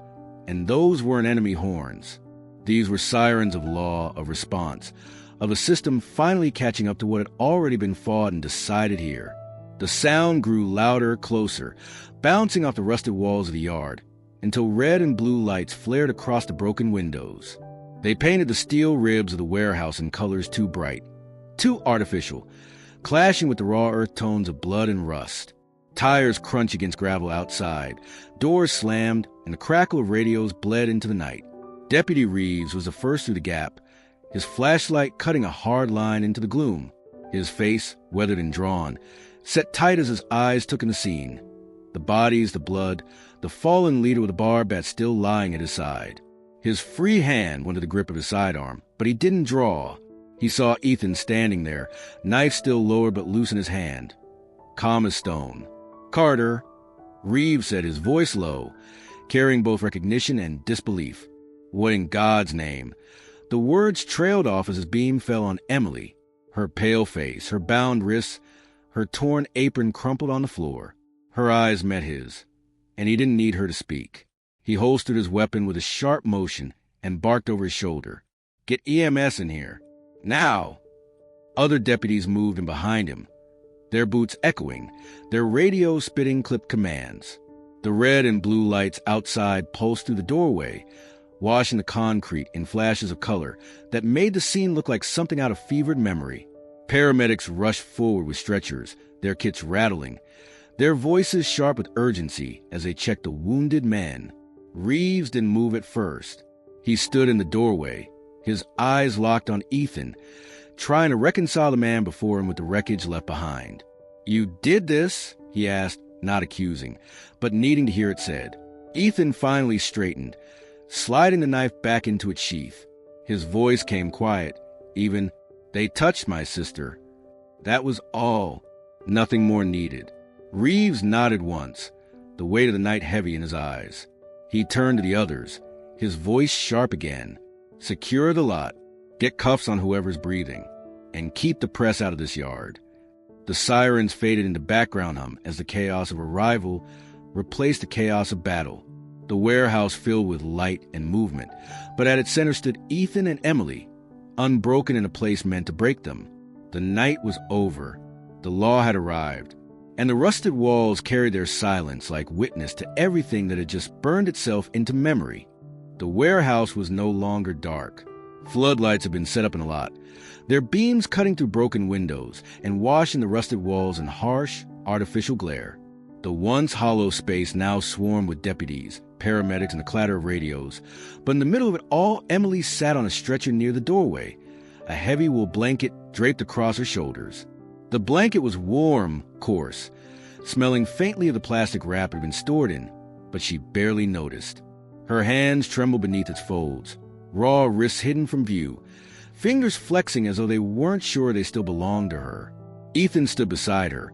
and those weren't enemy horns. These were sirens of law, of response, of a system finally catching up to what had already been fought and decided here. The sound grew louder, closer, bouncing off the rusted walls of the yard, until red and blue lights flared across the broken windows. They painted the steel ribs of the warehouse in colors too bright, too artificial, clashing with the raw earth tones of blood and rust. Tires crunched against gravel outside, doors slammed, and the crackle of radios bled into the night. Deputy Reeves was the first through the gap, his flashlight cutting a hard line into the gloom, his face, weathered and drawn, set tight as his eyes took in the scene. The bodies, the blood, the fallen leader with the barb bat still lying at his side. His free hand went to the grip of his sidearm, but he didn't draw. He saw Ethan standing there, knife still lowered but loose in his hand. Calm as stone. "Carter," Reeves said, his voice low, carrying both recognition and disbelief. "What in God's name?" The words trailed off as his beam fell on Emily, her pale face, her bound wrists, her torn apron crumpled on the floor. Her eyes met his, and he didn't need her to speak. He holstered his weapon with a sharp motion and barked over his shoulder. "Get EMS in here. Now!" Other deputies moved in behind him, their boots echoing, their radios spitting clipped commands. The red and blue lights outside pulsed through the doorway, washing the concrete in flashes of color that made the scene look like something out of fevered memory. Paramedics rushed forward with stretchers, their kits rattling. their voices sharp with urgency as they checked the wounded man. Reeves didn't move at first. He stood in the doorway, his eyes locked on Ethan, trying to reconcile the man before him with the wreckage left behind. "You did this?" he asked, not accusing, but needing to hear it said. Ethan finally straightened, sliding the knife back into its sheath. His voice came quiet, even, "They touched my sister." That was all. Nothing more needed. Reeves nodded once, the weight of the night heavy in his eyes. He turned to the others, his voice sharp again. "Secure the lot, get cuffs on whoever's breathing, and keep the press out of this yard." The sirens faded into background hum as the chaos of arrival replaced the chaos of battle. The warehouse filled with light and movement, but at its center stood Ethan and Emily, unbroken in a place meant to break them. The night was over. The law had arrived, and the rusted walls carried their silence like witness to everything that had just burned itself into memory. The warehouse was no longer dark. Floodlights had been set up in the lot, their beams cutting through broken windows and washing the rusted walls in harsh, artificial glare. The once hollow space now swarmed with deputies, paramedics, and the clatter of radios. But in the middle of it all, Emily sat on a stretcher near the doorway, a heavy wool blanket draped across her shoulders. The blanket was warm, coarse, smelling faintly of the plastic wrap it had been stored in, but she barely noticed. Her hands trembled beneath its folds, raw wrists hidden from view, fingers flexing as though they weren't sure they still belonged to her. Ethan stood beside her,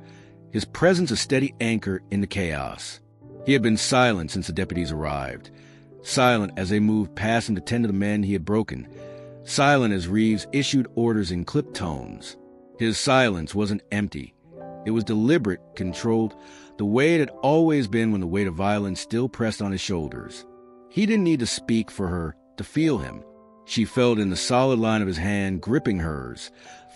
his presence a steady anchor in the chaos. He had been silent since the deputies arrived, silent as they moved past him to tend to the men he had broken, silent as Reeves issued orders in clipped tones. His silence wasn't empty. It was deliberate, controlled, the way it had always been when the weight of violence still pressed on his shoulders. He didn't need to speak for her to feel him. She felt in the solid line of his hand gripping hers,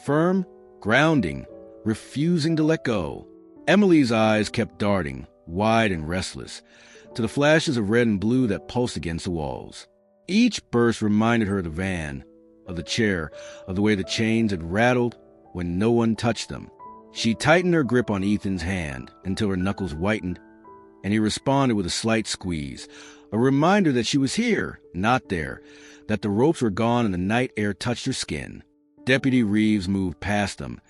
firm, grounding, refusing to let go. Emily's eyes kept darting, wide and restless, to the flashes of red and blue that pulsed against the walls. Each burst reminded her of the van, of the chair, of the way the chains had rattled when no one touched them. She tightened her grip on Ethan's hand until her knuckles whitened, and he responded with a slight squeeze, a reminder that she was here, not there, that the ropes were gone and the night air touched her skin. Deputy Reeves moved past them,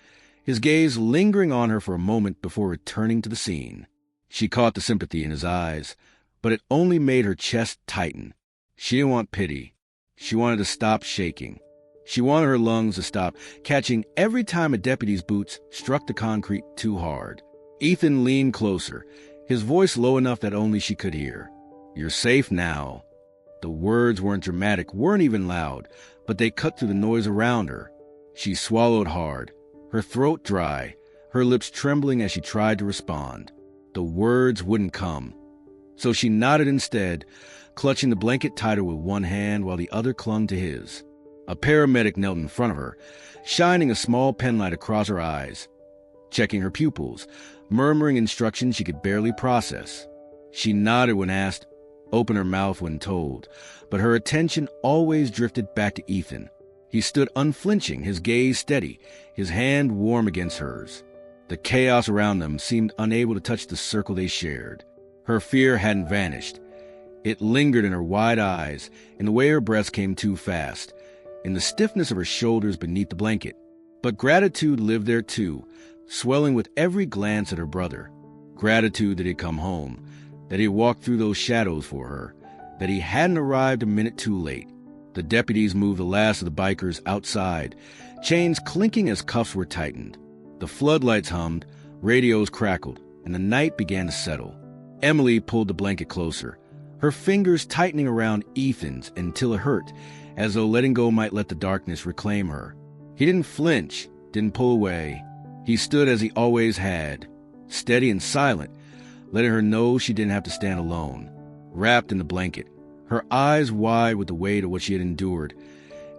his gaze lingering on her for a moment before returning to the scene. She caught the sympathy in his eyes, but it only made her chest tighten. She didn't want pity. She wanted to stop shaking. She wanted her lungs to stop catching every time a deputy's boots struck the concrete too hard. Ethan leaned closer, his voice low enough that only she could hear. "You're safe now." The words weren't dramatic, weren't even loud, but they cut through the noise around her. She swallowed hard, her throat dry, her lips trembling as she tried to respond. The words wouldn't come. So she nodded instead, clutching the blanket tighter with one hand while the other clung to his. A paramedic knelt in front of her, shining a small penlight across her eyes, checking her pupils, murmuring instructions she could barely process. She nodded when asked, opened her mouth when told, but her attention always drifted back to Ethan. He stood unflinching, his gaze steady, his hand warm against hers. The chaos around them seemed unable to touch the circle they shared. Her fear hadn't vanished. It lingered in her wide eyes, in the way her breath came too fast, in the stiffness of her shoulders beneath the blanket. But gratitude lived there too, swelling with every glance at her brother. Gratitude that he'd come home, that he walked through those shadows for her, that he hadn't arrived a minute too late. The deputies moved the last of the bikers outside, chains clinking as cuffs were tightened. The floodlights hummed, radios crackled, and the night began to settle. Emily pulled the blanket closer, her fingers tightening around Ethan's until it hurt, as though letting go might let the darkness reclaim her. He didn't flinch, didn't pull away. He stood as he always had, steady and silent, letting her know she didn't have to stand alone. Wrapped in the blanket, her eyes wide with the weight of what she had endured,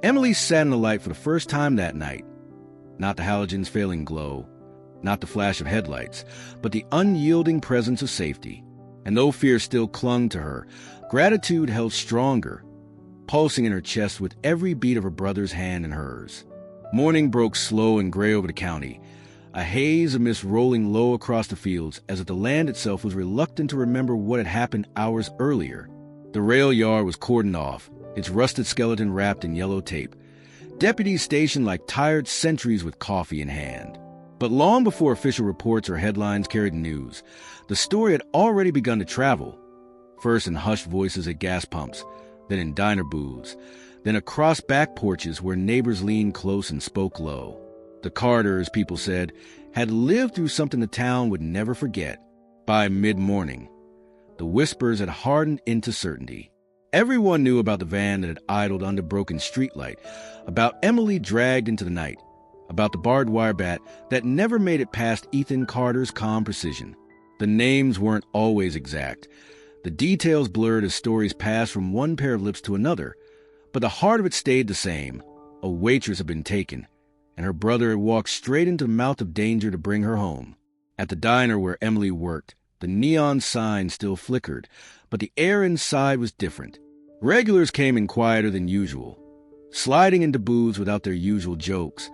Emily sat in the light for the first time that night. Not the halogen's failing glow, not the flash of headlights, but the unyielding presence of safety. And though fear still clung to her, gratitude held stronger, pulsing in her chest with every beat of her brother's hand in hers. Morning broke slow and gray over the county, a haze of mist rolling low across the fields as if the land itself was reluctant to remember what had happened hours earlier. The rail yard was cordoned off, its rusted skeleton wrapped in yellow tape. Deputies stationed like tired sentries with coffee in hand. But long before official reports or headlines carried news, the story had already begun to travel. First in hushed voices at gas pumps, then in diner booths, then across back porches where neighbors leaned close and spoke low. The Carters, people said, had lived through something the town would never forget. By mid-morning, the whispers had hardened into certainty. Everyone knew about the van that had idled under broken streetlight, about Emily dragged into the night, about the barbed wire bat that never made it past Ethan Carter's calm precision. The names weren't always exact. The details blurred as stories passed from one pair of lips to another, but the heart of it stayed the same. A waitress had been taken, and her brother had walked straight into the mouth of danger to bring her home. At the diner where Emily worked, the neon sign still flickered, but the air inside was different. Regulars came in quieter than usual, sliding into booths without their usual jokes,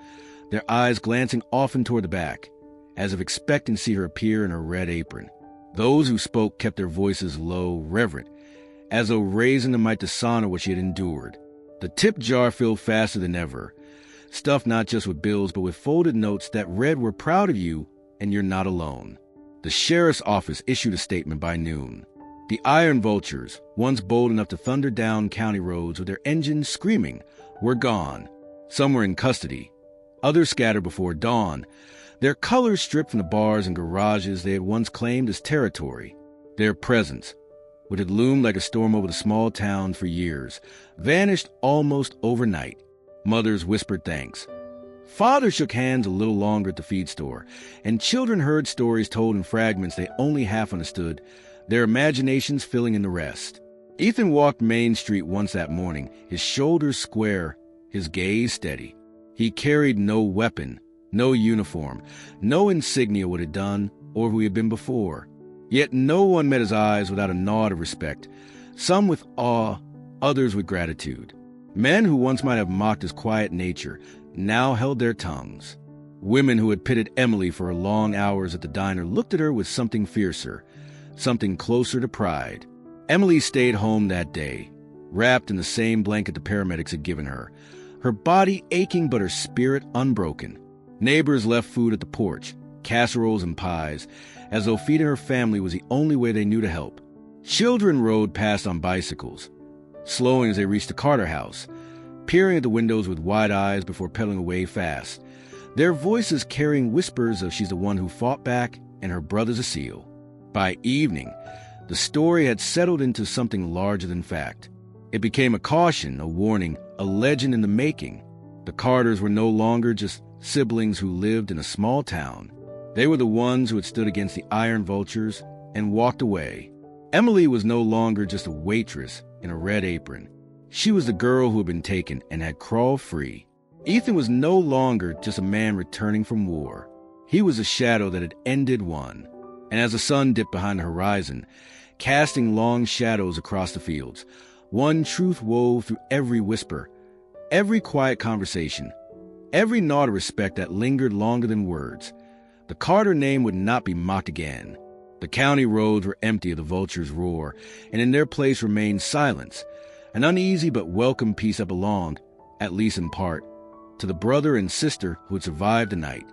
their eyes glancing often toward the back, as if expecting to see her appear in her red apron. Those who spoke kept their voices low, reverent, as though raising them might dishonor what she had endured. The tip jar filled faster than ever, stuffed not just with bills but with folded notes that read, "We're proud of you, and you're not alone." The sheriff's office issued a statement by noon. The Iron Vultures, once bold enough to thunder down county roads with their engines screaming, were gone. Some were in custody. Others scattered before dawn, their colors stripped from the bars and garages they had once claimed as territory. Their presence, which had loomed like a storm over the small town for years, vanished almost overnight. Mothers whispered thanks. Fathers shook hands a little longer at the feed store, and children heard stories told in fragments they only half understood, their imaginations filling in the rest. Ethan walked Main Street once that morning, his shoulders square, his gaze steady. He carried no weapon, no uniform, no insignia what had done or who he had been before. Yet no one met his eyes without a nod of respect, some with awe, others with gratitude. Men who once might have mocked his quiet nature now held their tongues. Women who had pitied Emily for her long hours at the diner looked at her with something fiercer, something closer to pride. Emily stayed home that day, wrapped in the same blanket the paramedics had given her, her body aching but her spirit unbroken. Neighbors left food at the porch, casseroles and pies, as though feeding her family was the only way they knew to help. Children rode past on bicycles, slowing as they reached the Carter house, peering at the windows with wide eyes before pedaling away fast, their voices carrying whispers of she's the one who fought back and her brother's a SEAL. By evening, the story had settled into something larger than fact. It became a caution, a warning, a legend in the making. The Carters were no longer just siblings who lived in a small town. They were the ones who had stood against the Iron Vultures and walked away. Emily was no longer just a waitress in a red apron. She was the girl who had been taken and had crawled free. Ethan was no longer just a man returning from war. He was a shadow that had ended one. And as the sun dipped behind the horizon, casting long shadows across the fields, one truth wove through every whisper, every quiet conversation, every nod of respect that lingered longer than words. The Carter name would not be mocked again. The county roads were empty of the vulture's roar, and in their place remained silence, an uneasy but welcome peace that belonged, at least in part, to the brother and sister who had survived the night.